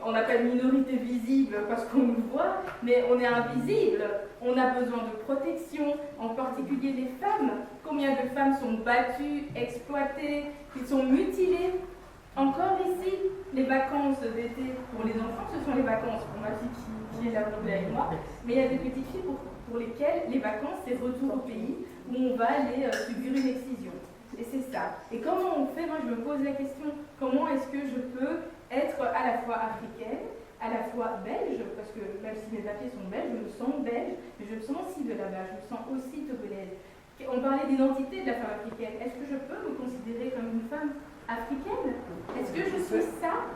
on appelle minorité visible parce qu'on nous voit, mais on est invisible. On a besoin de protection, en particulier les femmes. Combien de femmes sont battues, exploitées, qui sont mutilées? Encore ici, les vacances d'été pour les enfants, ce sont les vacances pour ma fille qui est là avec moi, mais il y a des petites filles pour lesquelles les vacances, c'est retour au pays où on va aller subir une excision. Et c'est ça. Et comment on fait? Moi, je me pose la question, comment est-ce que je peux être à la fois africaine, à la fois belge, parce que même si mes papiers sont belges, je me sens belge, mais je me sens aussi de là-bas, je me sens aussi togolaise. On parlait d'identité de la femme africaine. Est-ce que je peux me considérer comme une femme africaine? Est-ce que je suis ça?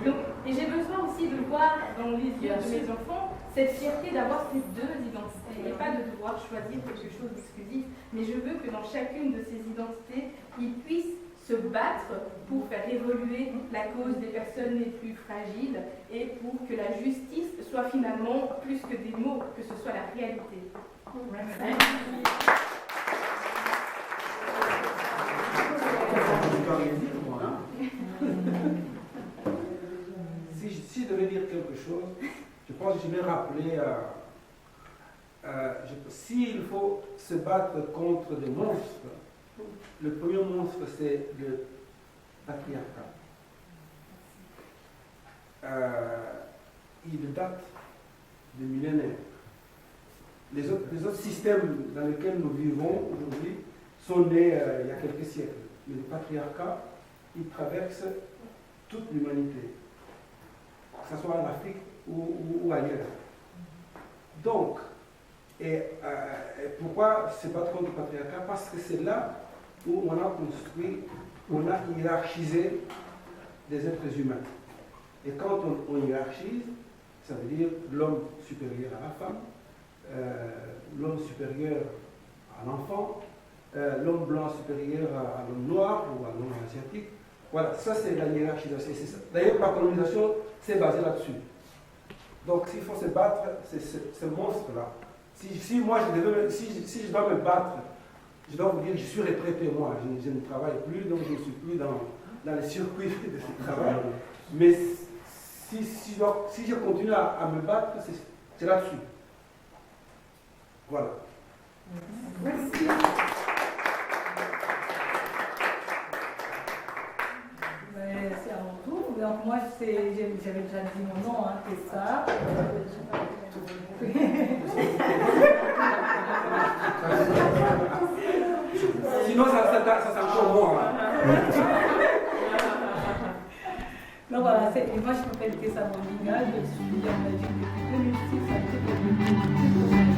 Donc, et j'ai besoin aussi de voir dans les yeux de mes enfants cette fierté d'avoir ces deux identités et pas de devoir choisir quelque chose d'exclusif. Mais je veux que dans chacune de ces identités, ils puissent se battre pour faire évoluer la cause des personnes les plus fragiles et pour que la justice soit finalement plus que des mots, que ce soit la réalité. Merci. Si je devais dire quelque chose, je pense que je vais rappeler s'il faut se battre contre des monstres, le premier monstre, c'est le patriarcat. Il date de millénaires. Les autres systèmes dans lesquels nous vivons aujourd'hui sont nés il y a quelques siècles. Mais le patriarcat, il traverse toute l'humanité, que ce soit en Afrique ou ailleurs. Donc, pourquoi se battre contre le patriarcat? Parce que c'est là où on a construit, on a hiérarchisé des êtres humains. Et quand on hiérarchise, ça veut dire l'homme supérieur à la femme, l'homme supérieur à l'enfant, l'homme blanc supérieur à l'homme noir ou à l'homme asiatique. Voilà, ça c'est la hiérarchisation. D'ailleurs, la colonisation, c'est basé là-dessus. Donc s'il faut se battre, c'est ce monstre-là. Si moi si je dois me battre, je dois vous dire que je suis retraité, moi. Je ne travaille plus, donc je ne suis plus dans les circuits de ce travail. Mais si je continue à me battre, c'est là-dessus. Voilà. Merci. C'est à mon tour. Donc moi, j'avais déjà dit mon nom, hein, c'est ça. Sinon, ça encore bon. Donc voilà, moi je m'appelle Tessa Mandinga, je suis en Belgique depuis 2006.